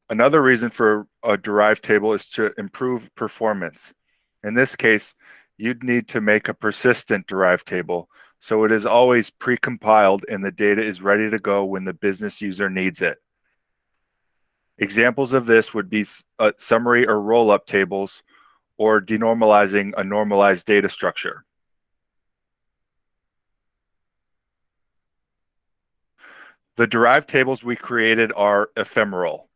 Another reason for a derived table is to improve performance. In this case, you'd need to make a persistent derived table, so it is always pre-compiled and the data is ready to go when the business user needs it. Examples of this would be summary or roll-up tables or denormalizing a normalized data structure. The derived tables we created are ephemeral,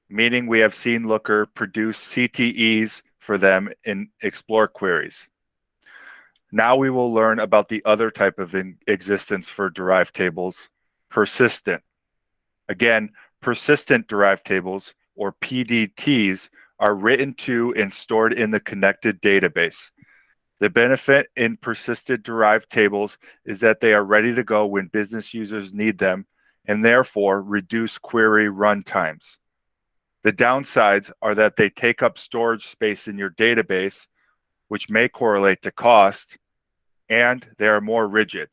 meaning we have seen Looker produce CTEs for them in Explore queries. Now we will learn about the other type of existence for derived tables, persistent. Again, persistent derived tables, or PDTs, are written to and stored in the connected database. The benefit in persistent derived tables is that they are ready to go when business users need them and therefore reduce query run times. The downsides are that they take up storage space in your database, which may correlate to cost, and they are more rigid.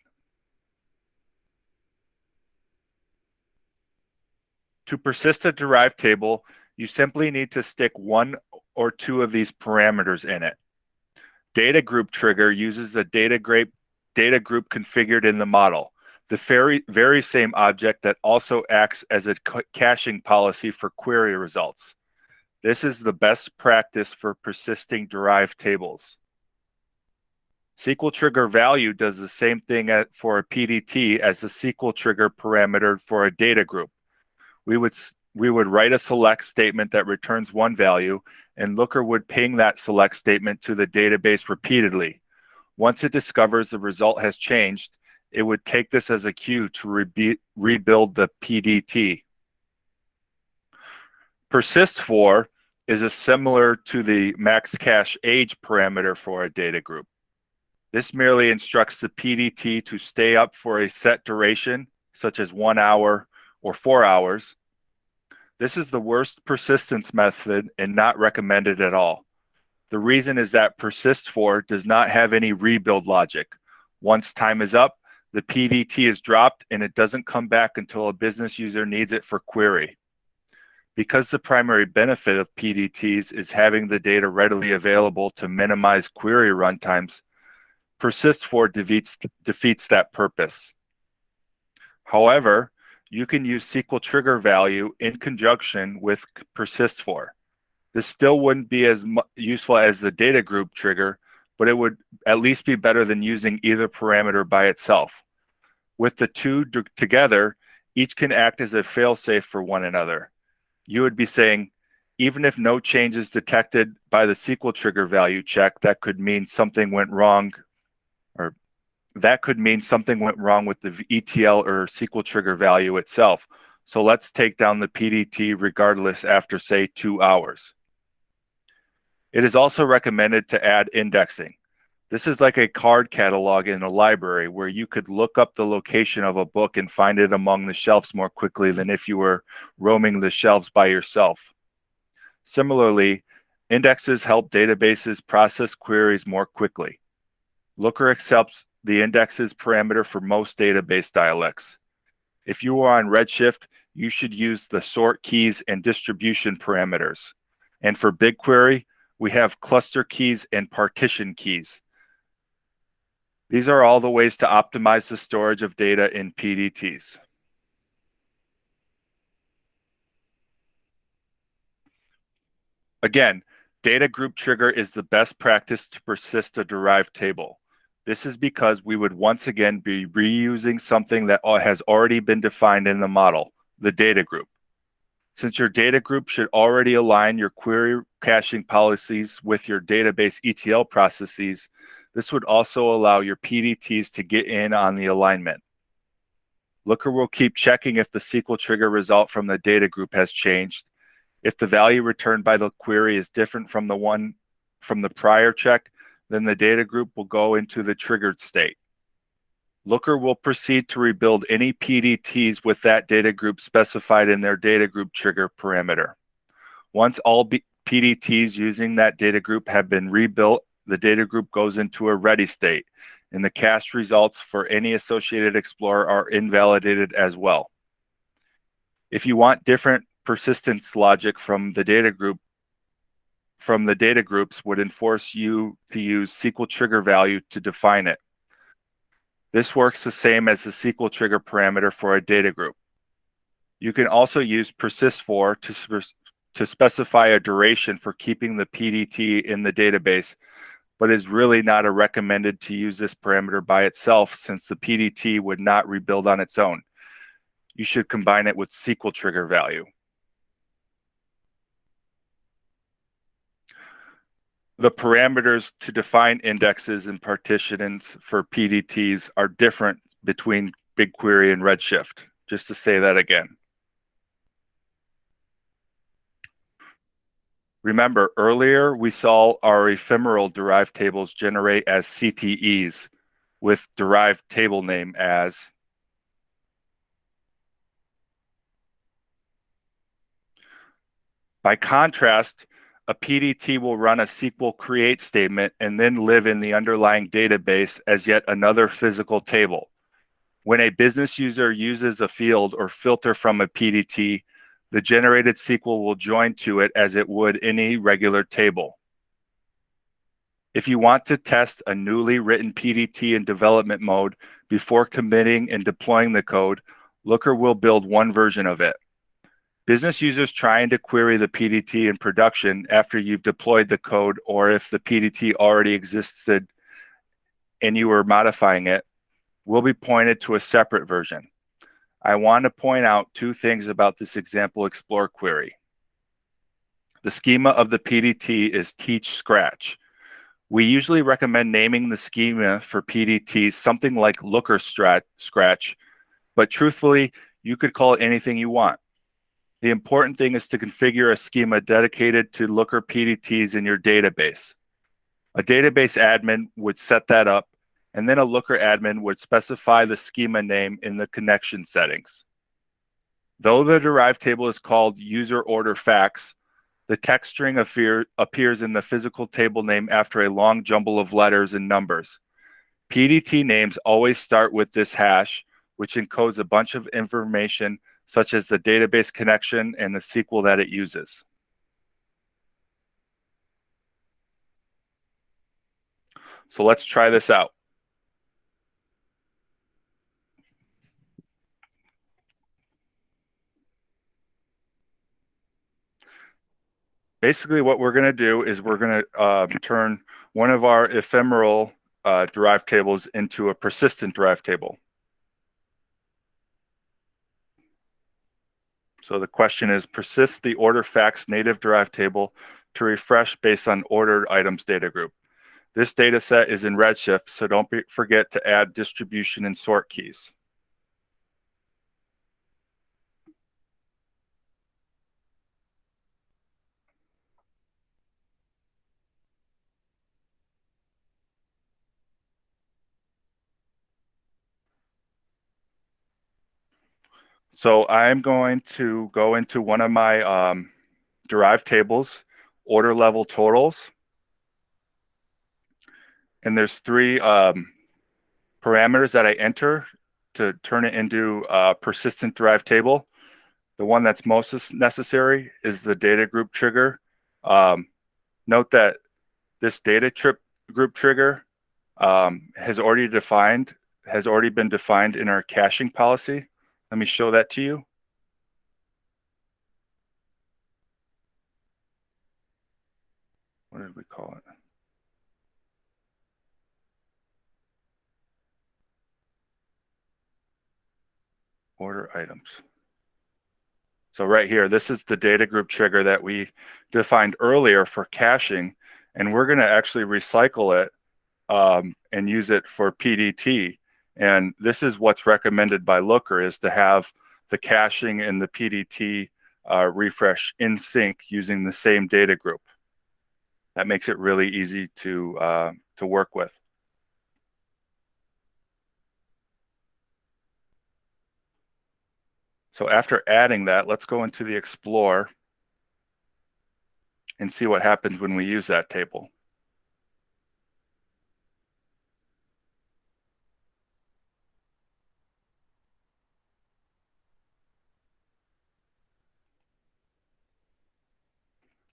To persist a derived table, you simply need to stick one or two of these parameters in it. Data group trigger uses a data group configured in the model, the very same object that also acts as a caching policy for query results. This is the best practice for persisting derived tables. SQL trigger value does the same thing for a PDT as the SQL trigger parameter for a data group. We would write a select statement that returns one value, and Looker would ping that select statement to the database repeatedly. Once it discovers the result has changed, it would take this as a cue to rebuild the PDT. Persist for is similar to the max cache age parameter for a data group. This merely instructs the PDT to stay up for a set duration, such as 1 hour or 4 hours. This is the worst persistence method and not recommended at all. The reason is that persist for does not have any rebuild logic. Once time is up, the PDT is dropped and it doesn't come back until a business user needs it for query. Because the primary benefit of PDTs is having the data readily available to minimize query runtimes, persist for defeats that purpose. However, you can use SQL trigger value in conjunction with persist for. This still wouldn't be as useful as the data group trigger, but it would at least be better than using either parameter by itself. With the two together, each can act as a failsafe for one another. You would be saying, even if no change is detected by the SQL trigger value check, that could mean something went wrong, or that could mean something went wrong with the ETL or SQL trigger value itself. So let's take down the PDT regardless after, say, 2 hours. It is also recommended to add indexing. This is like a card catalog in a library where you could look up the location of a book and find it among the shelves more quickly than if you were roaming the shelves by yourself. Similarly, indexes help databases process queries more quickly. Looker accepts the indexes parameter for most database dialects. If you are on Redshift, you should use the sort keys and distribution parameters. And for BigQuery, we have cluster keys and partition keys. These are all the ways to optimize the storage of data in PDTs. Again, data group trigger is the best practice to persist a derived table. This is because we would once again be reusing something that has already been defined in the model, the data group. Since your data group should already align your query caching policies with your database ETL processes, this would also allow your PDTs to get in on the alignment. Looker will keep checking if the SQL trigger result from the data group has changed. If the value returned by the query is different from the one from the prior check, then the data group will go into the triggered state. Looker will proceed to rebuild any PDTs with that data group specified in their data group trigger parameter. Once all PDTs using that data group have been rebuilt, the data group goes into a ready state, and the cached results for any associated explorer are invalidated as well. If you want different persistence logic from the data groups would enforce you to use SQL trigger value to define it. This works the same as the SQL trigger parameter for a data group. You can also use persist for to specify a duration for keeping the PDT in the database, but is really not recommended to use this parameter by itself since the PDT would not rebuild on its own. You should combine it with SQL trigger value. The parameters to define indexes and partitions for PDTs are different between BigQuery and Redshift, just to say that again. Remember, earlier we saw our ephemeral derived tables generate as CTEs with derived table name as By contrast, a PDT will run a SQL create statement and then live in the underlying database as yet another physical table. When a business user uses a field or filter from a PDT, the generated SQL will join to it as it would any regular table. If you want to test a newly written PDT in development mode before committing and deploying the code, Looker will build one version of it. Business users trying to query the PDT in production after you've deployed the code, or if the PDT already existed and you were modifying it, will be pointed to a separate version. I want to point out two things about this example explore query. The schema of the PDT is teach scratch. We usually recommend naming the schema for PDTs something like looker scratch, but truthfully, you could call it anything you want. The important thing is to configure a schema dedicated to looker PDTs in your database. A database admin would set that up, and then a looker admin would specify the schema name in the connection settings. Though the derived table is called user order facts, the text string appears in the physical table name after a long jumble of letters and numbers. PDT names always start with this hash, which encodes a bunch of information such as the database connection and the SQL that it uses. So let's try this out. Basically, what we're going to do is we're going to turn one of our ephemeral derived tables into a persistent derived table. So the question is, persist the order facts native derived table to refresh based on ordered items data group. This data set is in Redshift, so don't forget to add distribution and sort keys. So I'm going to go into one of my derived tables, order level totals. And there's three parameters that I enter to turn it into a persistent derived table. The one that's most necessary is the data group trigger. Note that this data group trigger has already been defined in our caching policy. Let me show that to you. What did we call it? Order items. So right here, this is the data group trigger that we defined earlier for caching, and we're going to actually recycle it and use it for PDT. And this is what's recommended by Looker, is to have the caching and the PDT refresh in sync using the same data group. That makes it really easy to work with. So after adding that, let's go into the Explorer and see what happens when we use that table.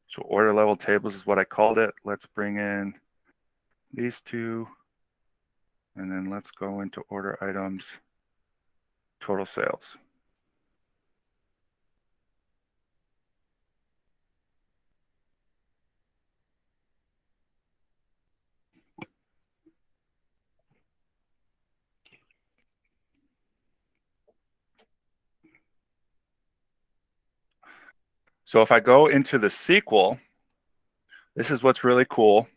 So order level tables is what I called it. Let's bring in these two, and then let's go into order items, total sales. So if I go into the SQL, this is what's really cool,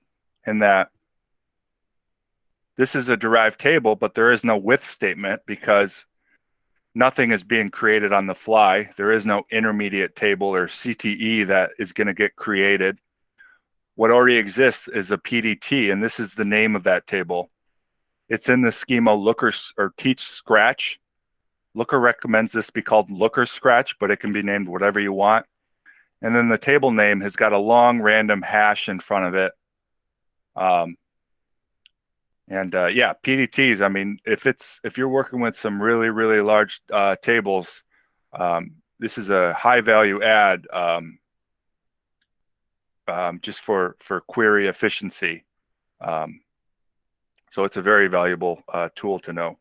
in that this is a derived table, but there is no with statement because nothing is being created on the fly. There is no intermediate table or CTE that is going to get created. What already exists is a PDT, and this is the name of that table. It's in the schema looker or teach scratch. Looker recommends this be called looker scratch, but it can be named whatever you want. And then the table name has got a long random hash in front of it. Yeah, PDTs, I mean, if you're working with some really, really large tables, this is a high value add just for query efficiency. So it's a very valuable tool to know.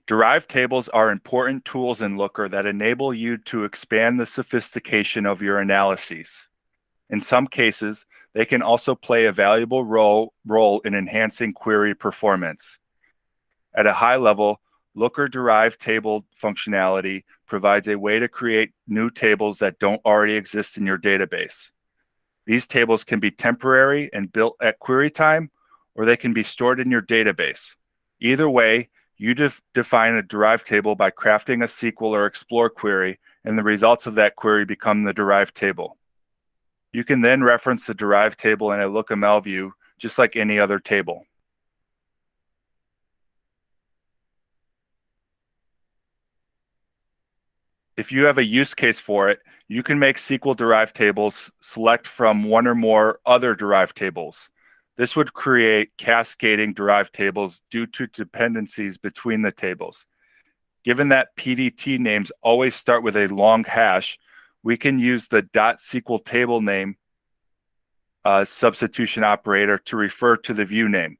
Derived tables are important tools in Looker that enable you to expand the sophistication of your analyses. In some cases, they can also play a valuable role in enhancing query performance. At a high level, Looker-derived table functionality provides a way to create new tables that don't already exist in your database. These tables can be temporary and built at query time, or they can be stored in your database. Either way, you define a derived table by crafting a SQL or Explore query, and the results of that query become the derived table. You can then reference the derived table in a LookML view, just like any other table. If you have a use case for it, you can make SQL-derived tables select from one or more other derived tables. This would create cascading derived tables due to dependencies between the tables. Given that PDT names always start with a long hash, we can use the .SQL table name substitution operator to refer to the view name.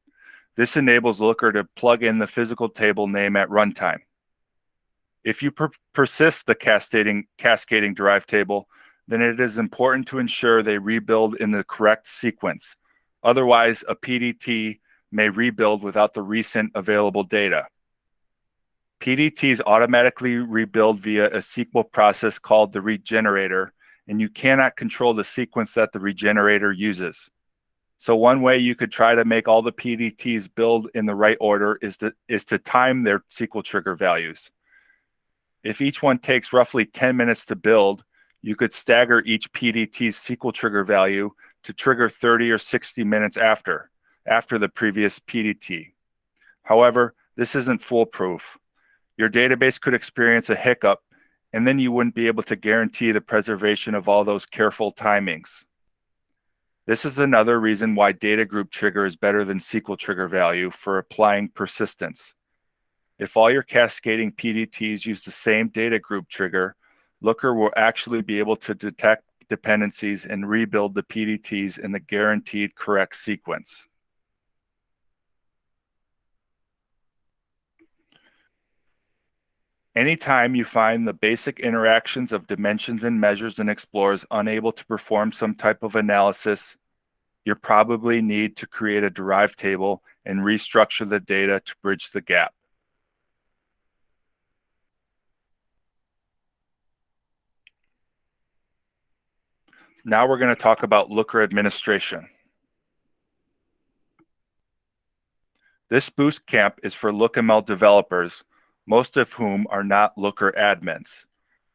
This enables Looker to plug in the physical table name at runtime. If you persist the cascading derived table, then it is important to ensure they rebuild in the correct sequence. Otherwise, a PDT may rebuild without the recent available data. PDTs automatically rebuild via a SQL process called the regenerator, and you cannot control the sequence that the regenerator uses. So one way you could try to make all the PDTs build in the right order is to time their SQL trigger values. If each one takes roughly 10 minutes to build, you could stagger each PDT's SQL trigger value to trigger 30 or 60 minutes after the previous PDT. However, this isn't foolproof. Your database could experience a hiccup, and then you wouldn't be able to guarantee the preservation of all those careful timings. This is another reason why data group trigger is better than SQL trigger value for applying persistence. If all your cascading PDTs use the same data group trigger, Looker will actually be able to detect dependencies and rebuild the PDTs in the guaranteed correct sequence. Anytime you find the basic interactions of dimensions and measures in Explorers unable to perform some type of analysis, you probably need to create a derived table and restructure the data to bridge the gap. Now we're going to talk about Looker administration. This Boost Camp is for LookML developers, most of whom are not Looker admins.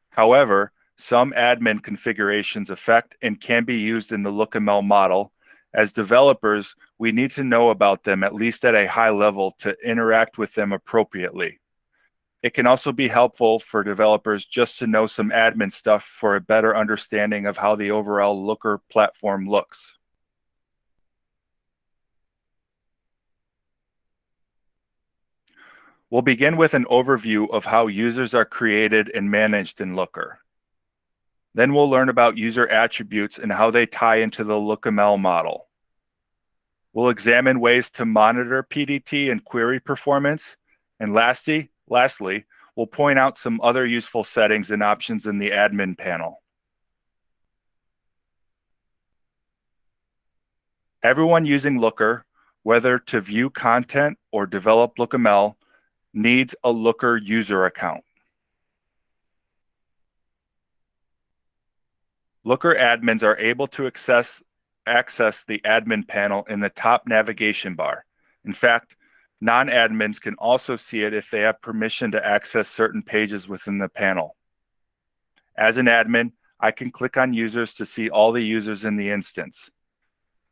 However, some admin configurations affect and can be used in the LookML model. As developers, we need to know about them at least at a high level to interact with them appropriately. It can also be helpful for developers just to know some admin stuff for a better understanding of how the overall Looker platform looks. We'll begin with an overview of how users are created and managed in Looker. Then we'll learn about user attributes and how they tie into the LookML model. We'll examine ways to monitor PDT and query performance. And lastly, we'll point out some other useful settings and options in the admin panel. Everyone using Looker, whether to view content or develop LookML, needs a Looker user account. Looker admins are able to access the admin panel in the top navigation bar. In fact, non-admins can also see it if they have permission to access certain pages within the panel. As an admin, I can click on users to see all the users in the instance.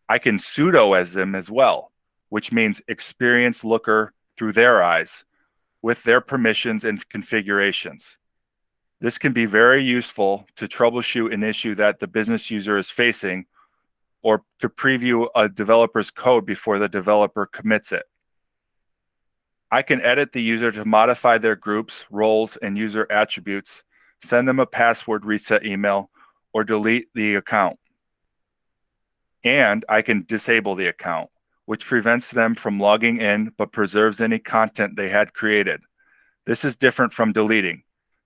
I can sudo as them as well, which means experience Looker through their eyes with their permissions and configurations. This can be very useful to troubleshoot an issue that the business user is facing or to preview a developer's code before the developer commits it. I can edit the user to modify their groups, roles, and user attributes, send them a password reset email, or delete the account. And I can disable the account, which prevents them from logging in but preserves any content they had created. This is different from deleting.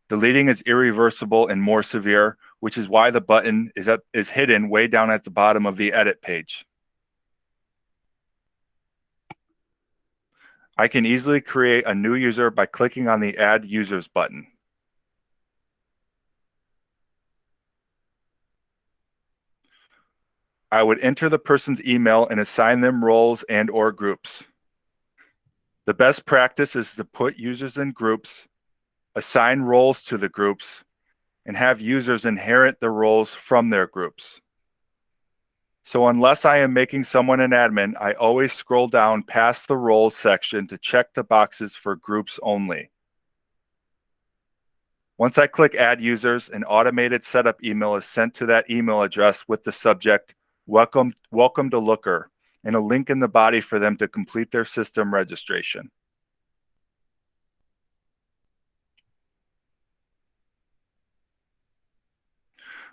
Deleting is irreversible and more severe, which is why the button is hidden way down at the bottom of the edit page. I can easily create a new user by clicking on the Add Users button. I would enter the person's email and assign them roles and/or groups. The best practice is to put users in groups, assign roles to the groups, and have users inherit the roles from their groups. So unless I am making someone an admin, I always scroll down past the roles section to check the boxes for groups only. Once I click Add Users, an automated setup email is sent to that email address with the subject, Welcome to Looker, and a link in the body for them to complete their system registration.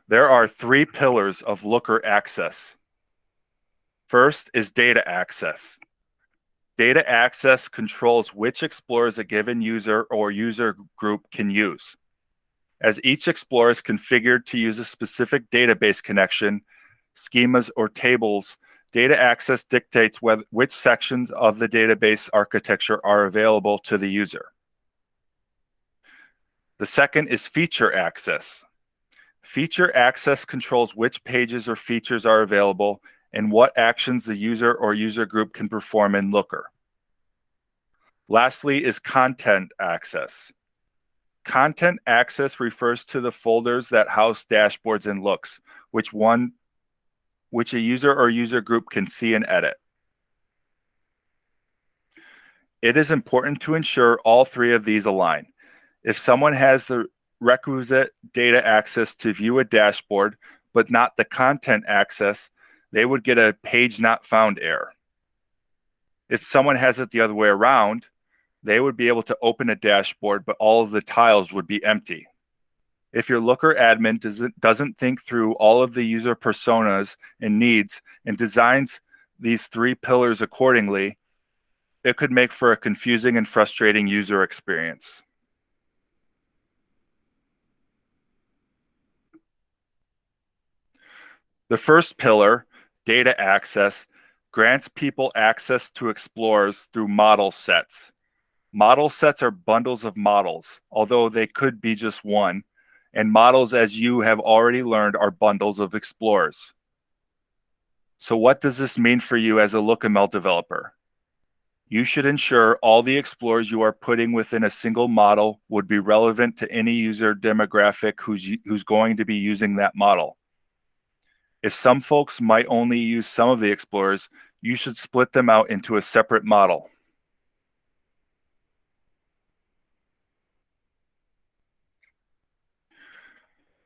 There are 3 pillars of Looker access. First is data access. Data access controls which explorers a given user or user group can use. As each explorer is configured to use a specific database connection, schemas, or tables, data access dictates which sections of the database architecture are available to the user. The second is feature access. Feature access controls which pages or features are available and what actions the user or user group can perform in Looker. Lastly is content access. Content access refers to the folders that house dashboards and looks, which a user or user group can see and edit. It is important to ensure all 3 of these align. If someone has the requisite data access to view a dashboard, but not the content access, they would get a page not found error. If someone has it the other way around, they would be able to open a dashboard, but all of the tiles would be empty. If your Looker admin doesn't think through all of the user personas and needs and designs these 3 pillars accordingly, it could make for a confusing and frustrating user experience. The first pillar, data access, grants people access to explorers through model sets. Model sets are bundles of models, although they could be just one, and models, as you have already learned, are bundles of explorers. So what does this mean for you as a LookML developer? You should ensure all the explorers you are putting within a single model would be relevant to any user demographic who's going to be using that model. If some folks might only use some of the explorers, you should split them out into a separate model.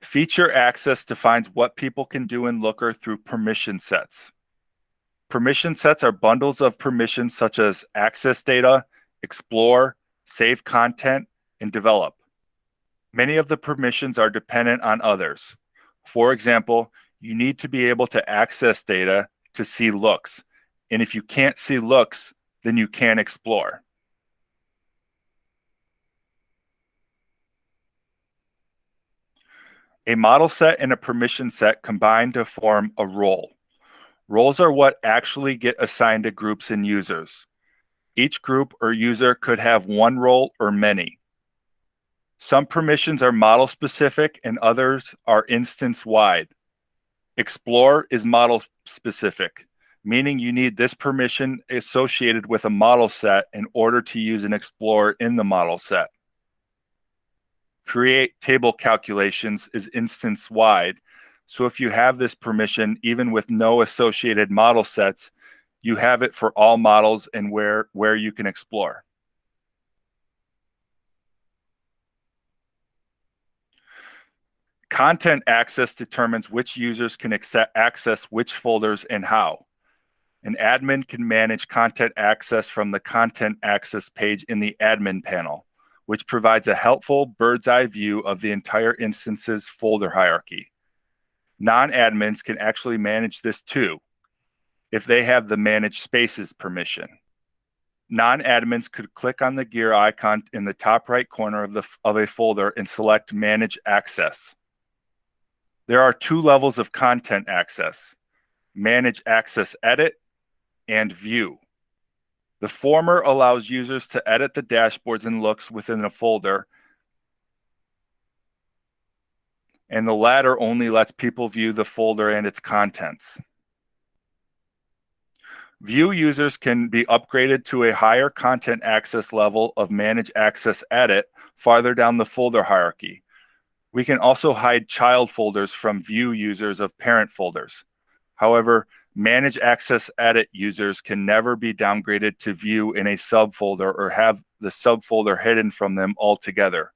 Feature access defines what people can do in Looker through permission sets. Permission sets are bundles of permissions such as access data, explore, save content, and develop. Many of the permissions are dependent on others. For example, you need to be able to access data to see looks. And if you can't see looks, then you can't explore. A model set and a permission set combine to form a role. Roles are what actually get assigned to groups and users. Each group or user could have one role or many. Some permissions are model specific and others are instance wide. Explore is model specific, meaning you need this permission associated with a model set in order to use an explorer in the model set. Create table calculations is instance wide. So if you have this permission, even with no associated model sets, you have it for all models and where you can explore. Content access determines which users can access which folders and how. An admin can manage content access from the content access page in the admin panel, which provides a helpful bird's eye view of the entire instance's folder hierarchy. Non-admins can actually manage this too, if they have the manage spaces permission. non-admins could click on the gear icon in the top right corner of a folder and select Manage Access. There are two levels of content access: Manage Access Edit and View. The former allows users to edit the dashboards and looks within a folder, and the latter only lets people view the folder and its contents. View users can be upgraded to a higher content access level of Manage Access Edit farther down the folder hierarchy. We can also hide child folders from view users of parent folders. However, Manage Access Edit users can never be downgraded to view in a subfolder or have the subfolder hidden from them altogether.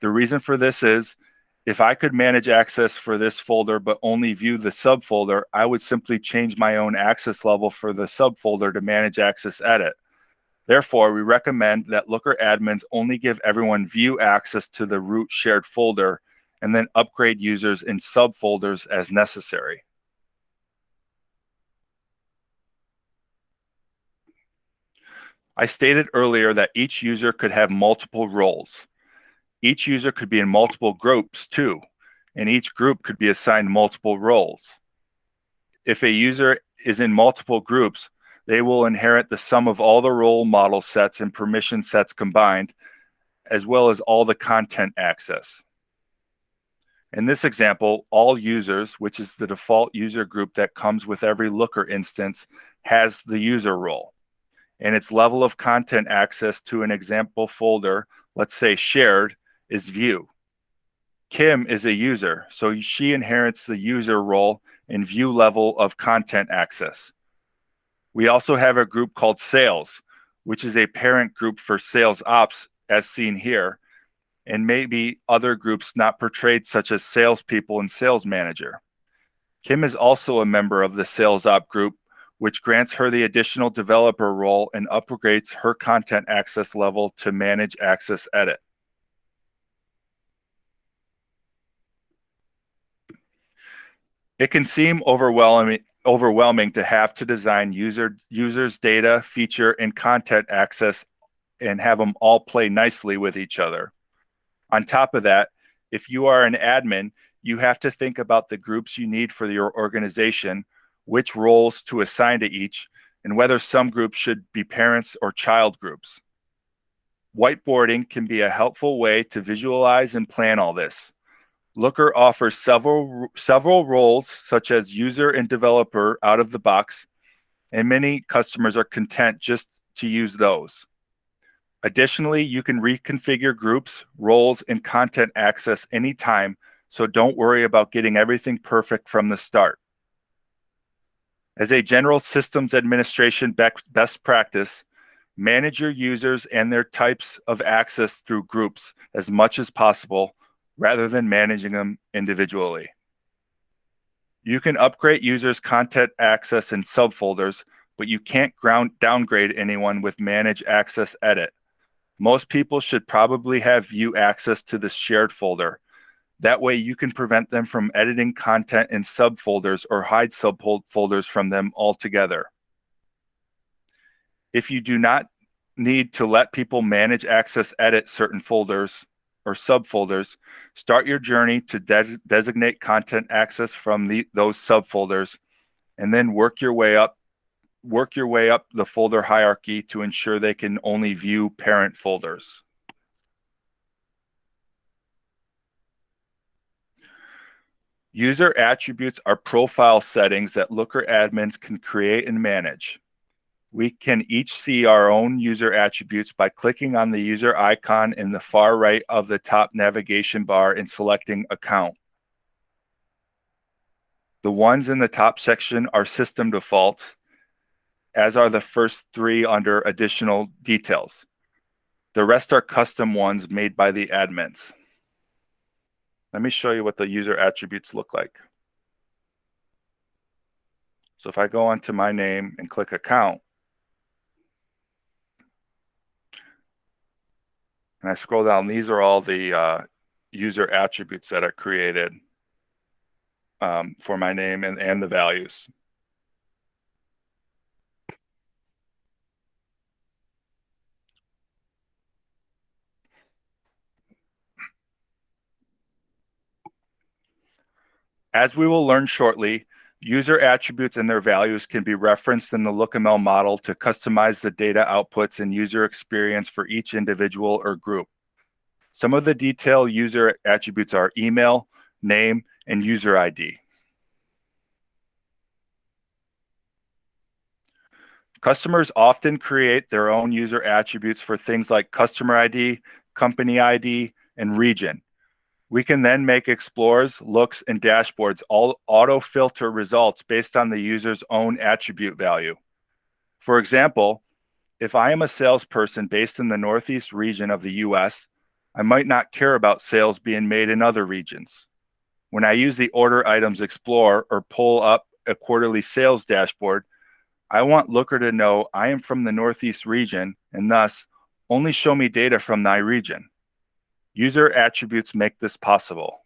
The reason for this is, if I could manage access for this folder but only view the subfolder, I would simply change my own access level for the subfolder to Manage Access Edit. Therefore, we recommend that Looker admins only give everyone view access to the root shared folder and then upgrade users in subfolders as necessary. I stated earlier that each user could have multiple roles. Each user could be in multiple groups too, and each group could be assigned multiple roles. If a user is in multiple groups, they will inherit the sum of all the role model sets and permission sets combined, as well as all the content access. In this example, all users, which is the default user group that comes with every Looker instance, has the user role. And its level of content access to an example folder, let's say shared, is view. Kim is a user, so she inherits the user role and view level of content access. We also have a group called sales, which is a parent group for sales ops, as seen here, and maybe other groups not portrayed, such as salespeople and sales manager. Kim is also a member of the sales op group, which grants her the additional developer role and upgrades her content access level to Manage Access Edit. It can seem overwhelming to have to design users' data, feature, and content access and have them all play nicely with each other. On top of that, if you are an admin, you have to think about the groups you need for your organization, which roles to assign to each, and whether some groups should be parents or child groups. Whiteboarding can be a helpful way to visualize and plan all this. Looker offers several roles, such as user and developer, out of the box, and many customers are content just to use those. Additionally, you can reconfigure groups, roles, and content access anytime, so don't worry about getting everything perfect from the start. As a general systems administration best practice, manage your users and their types of access through groups as much as possible, rather than managing them individually. You can upgrade users' content access in subfolders, but you can't downgrade anyone with Manage Access Edit. Most people should probably have view access to this shared folder. That way you can prevent them from editing content in subfolders or hide subfolders from them altogether. If you do not need to let people manage access edit certain folders or subfolders, start your journey to designate content access from those subfolders, and then work your way up the folder hierarchy to ensure they can only view parent folders. User attributes are profile settings that Looker admins can create and manage. We can each see our own user attributes by clicking on the user icon in the far right of the top navigation bar and selecting Account. The ones in the top section are system defaults, as are the first three under Additional Details. The rest are custom ones made by the admins. Let me show you what the user attributes look like. So if I go onto my name and click Account, and I scroll down, these are all the user attributes that are created for my name and the values. As we will learn shortly, user attributes and their values can be referenced in the LookML model to customize the data outputs and user experience for each individual or group. Some of the detailed user attributes are email, name, and user ID. Customers often create their own user attributes for things like customer ID, company ID, and region. We can then make explorers, looks, and dashboards all auto-filter results based on the user's own attribute value. For example, if I am a salesperson based in the Northeast region of the US, I might not care about sales being made in other regions. When I use the Order Items Explorer or pull up a quarterly sales dashboard, I want Looker to know I am from the Northeast region and thus only show me data from my region. User attributes make this possible.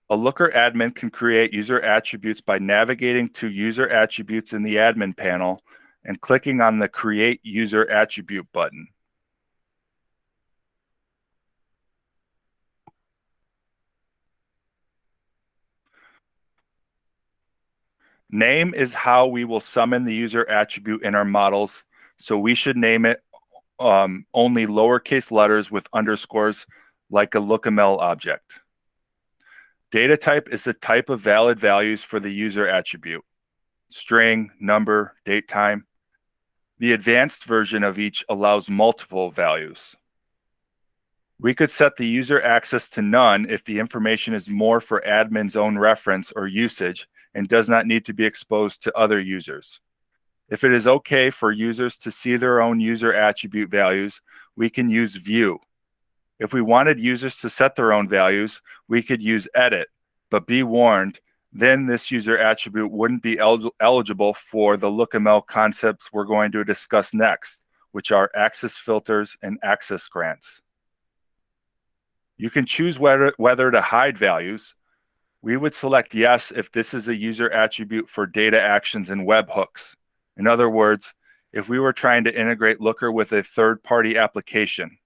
A Looker admin can create user attributes by navigating to user attributes in the admin panel and clicking on the Create User Attribute button. Name is how we will summon the user attribute in our models, so we should name it only lowercase letters with underscores like a LookML object. Data type is the type of valid values for the user attribute: string, number, date, time. The advanced version of each allows multiple values. We could set the user access to none if the information is more for admin's own reference or usage and does not need to be exposed to other users. If it is okay for users to see their own user attribute values, we can use view. If we wanted users to set their own values, we could use edit, but be warned, then this user attribute wouldn't be eligible for the LookML concepts we're going to discuss next, which are access filters and access grants. You can choose whether to hide values. We would select yes if this is a user attribute for data actions and webhooks. In other words, if we were trying to integrate Looker with a third-party application.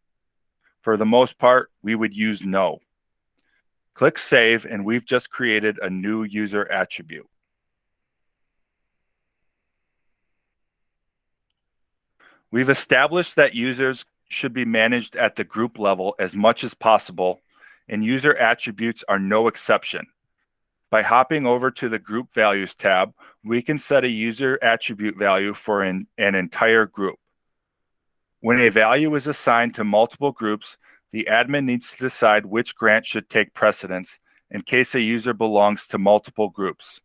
For the most part, we would use no. Click Save, and we've just created a new user attribute. We've established that users should be managed at the group level as much as possible, and user attributes are no exception. By hopping over to the Group Values tab, we can set a user attribute value for an entire group. When a value is assigned to multiple groups, the admin needs to decide which grant should take precedence in case a user belongs to multiple groups.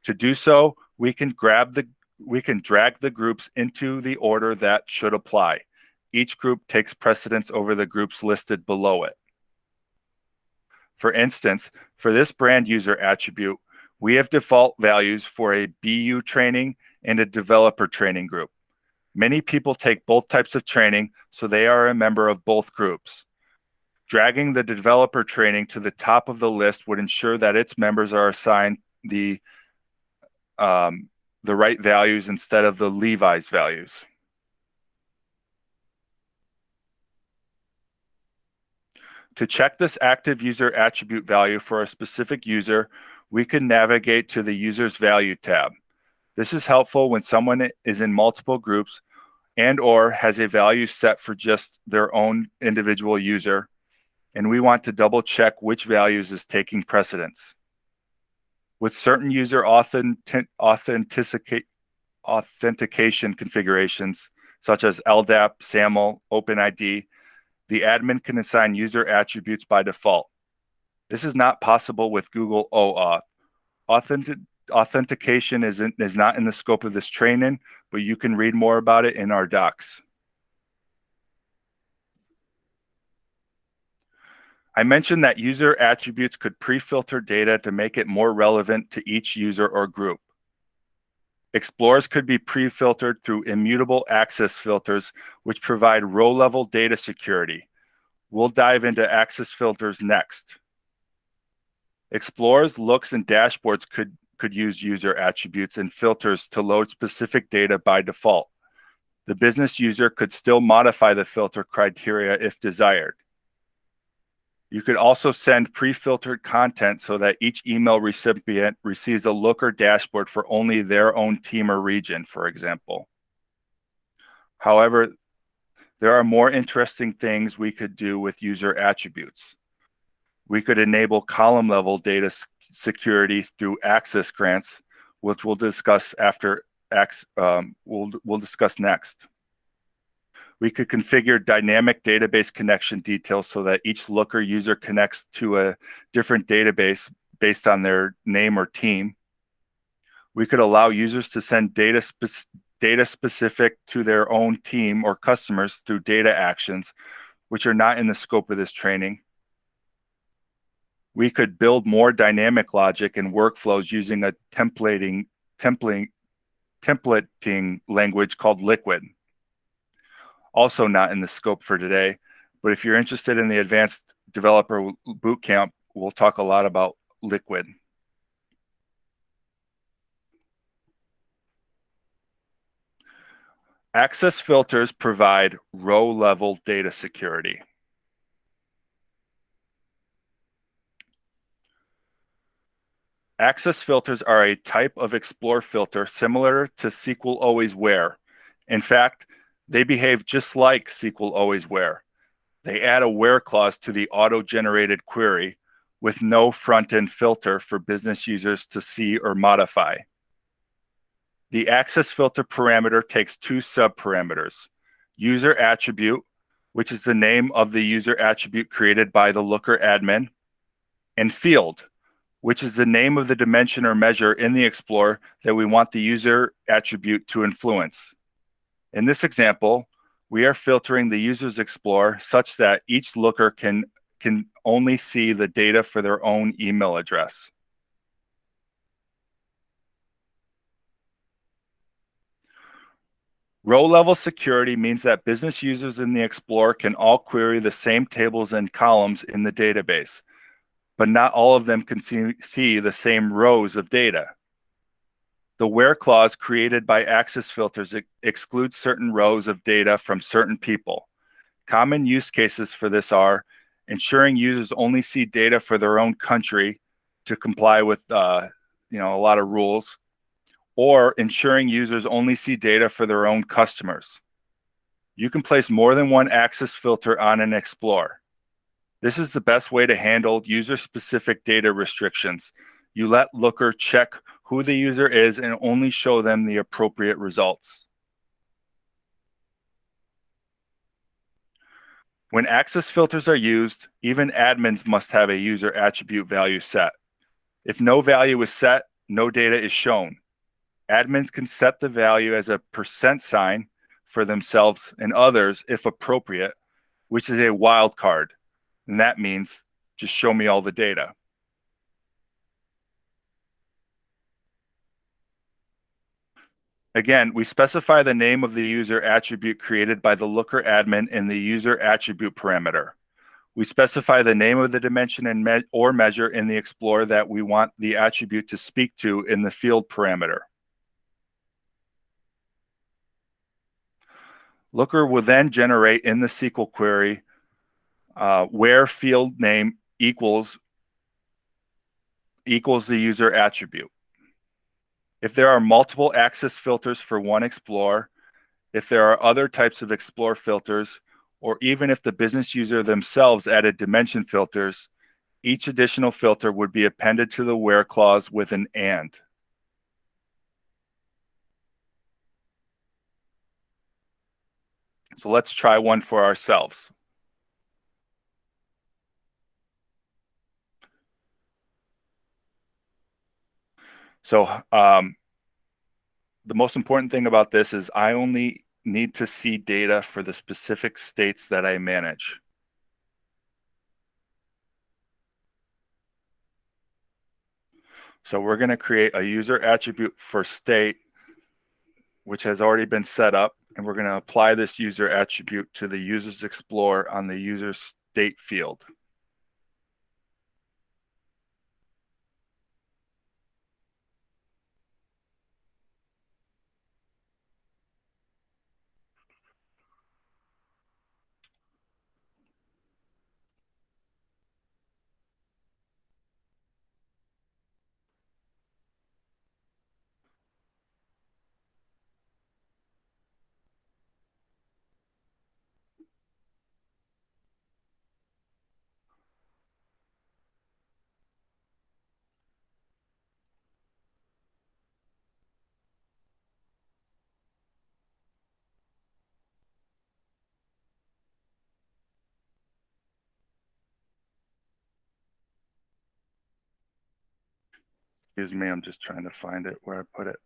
To do so, we can drag the groups into the order that should apply. Each group takes precedence over the groups listed below it. For instance, for this brand user attribute, we have default values for a BU training and a developer training group. Many people take both types of training, so they are a member of both groups. Dragging the developer training to the top of the list would ensure that its members are assigned the right values instead of the Levi's values. To check this active user attribute value for a specific user, we can navigate to the User's Value tab. This is helpful when someone is in multiple groups and/or has a value set for just their own individual user, and we want to double check which values is taking precedence. With certain user authentication configurations, such as LDAP, SAML, OpenID, the admin can assign user attributes by default. This is not possible with Google OAuth. Authentication is not in the scope of this training, but you can read more about it in our docs. I mentioned that user attributes could pre-filter data to make it more relevant to each user or group. Explorers could be pre-filtered through immutable access filters, which provide row-level data security. We'll dive into access filters next. Explorers, looks, and dashboards could use user attributes and filters to load specific data by default. The business user could still modify the filter criteria if desired. You could also send pre-filtered content so that each email recipient receives a Looker dashboard for only their own team or region, for example. However, there are more interesting things we could do with user attributes. We could enable column level data security through access grants, which we'll discuss after we'll discuss next. We could configure dynamic database connection details so that each Looker user connects to a different database based on their name or team. We could allow users to send data specific to their own team or customers through data actions, which are not in the scope of this training. We could build more dynamic logic and workflows using a templating language called Liquid. Also not in the scope for today, but if you're interested in the advanced developer bootcamp, we'll talk a lot about Liquid. Access filters provide row-level data security. Access filters are a type of Explore filter similar to SQL Always Where. In fact, they behave just like SQL Always Where. They add a where clause to the auto-generated query with no front-end filter for business users to see or modify. The access filter parameter takes two subparameters: user attribute, which is the name of the user attribute created by the Looker admin, and field, which is the name of the dimension or measure in the Explorer that we want the user attribute to influence. In this example, we are filtering the user's Explorer such that each Looker can only see the data for their own email address. Row-level security means that business users in the Explorer can all query the same tables and columns in the database, but not all of them can see the same rows of data. The where clause created by access filters excludes certain rows of data from certain people. Common use cases for this are ensuring users only see data for their own country to comply with a lot of rules, or ensuring users only see data for their own customers. You can place more than one access filter on an Explorer. This is the best way to handle user-specific data restrictions. You let Looker check who the user is and only show them the appropriate results. When access filters are used, even admins must have a user attribute value set. If no value is set, no data is shown. Admins can set the value as a % for themselves and others if appropriate, which is a wildcard. And that means just show me all the data. Again, we specify the name of the user attribute created by the Looker admin in the user attribute parameter. We specify the name of the dimension and or measure in the Explorer that we want the attribute to speak to in the field parameter. Looker will then generate in the SQL query where field name equals the user attribute. If there are multiple access filters for one Explorer, if there are other types of Explore filters, or even if the business user themselves added dimension filters, each additional filter would be appended to the where clause with an and. So let's try one for ourselves. So the most important thing about this is I only need to see data for the specific states that I manage. So we're going to create a user attribute for state, which has already been set up, and we're going to apply this user attribute to the user's Explorer on the user state field. Excuse me, I'm just trying to find it where I put it.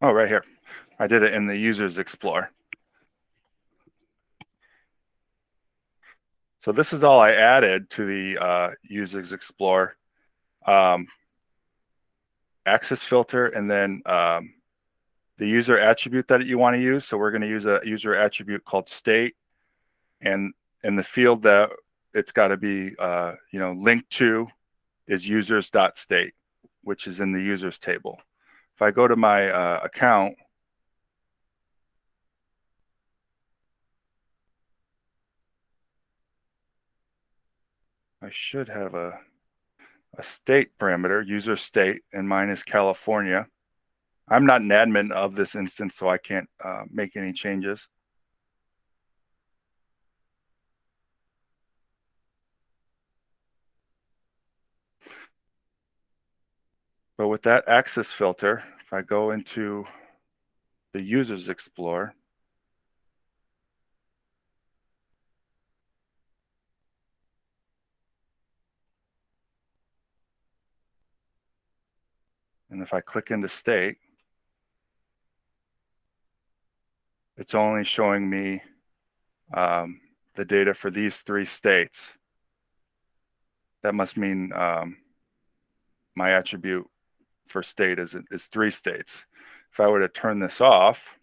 Oh, right here. I did it in the Users Explorer. So this is all I added to the Users Explorer. Access filter, and then the user attribute that you want to use. So we're going to use a user attribute called state, and in the field that it's got to be linked to is users.state, which is in the users table. If I go to my account, I should have a state parameter, user state, and mine is California. I'm not an admin of this instance, so I can't make any changes. But with that access filter, if I go into the Users Explorer, and if I click into state, it's only showing me the data for these 3 states. That must mean my attribute for state is 3 states. If I were to turn this off,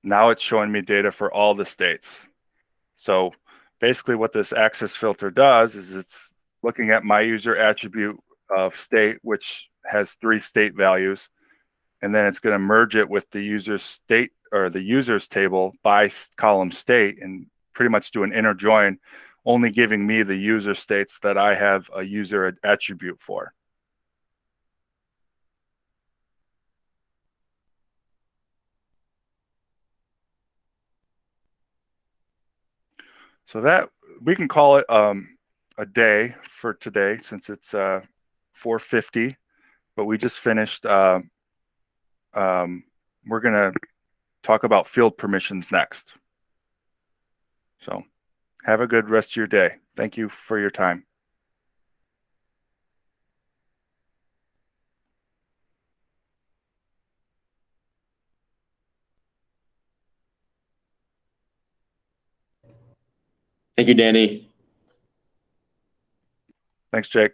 now it's showing me data for all the states. So basically what this access filter does is it's looking at my user attribute of state, which has 3 state values, and then it's going to merge it with the user state or the users table by column state and pretty much do an inner join, only giving me the user states that I have a user attribute for. So that we can call it a day for today, since it's 4:50, but we just finished. We're going to talk about field permissions next. So have a good rest of your day. Thank you for your time. Thank you, Danny. Thanks, Jake.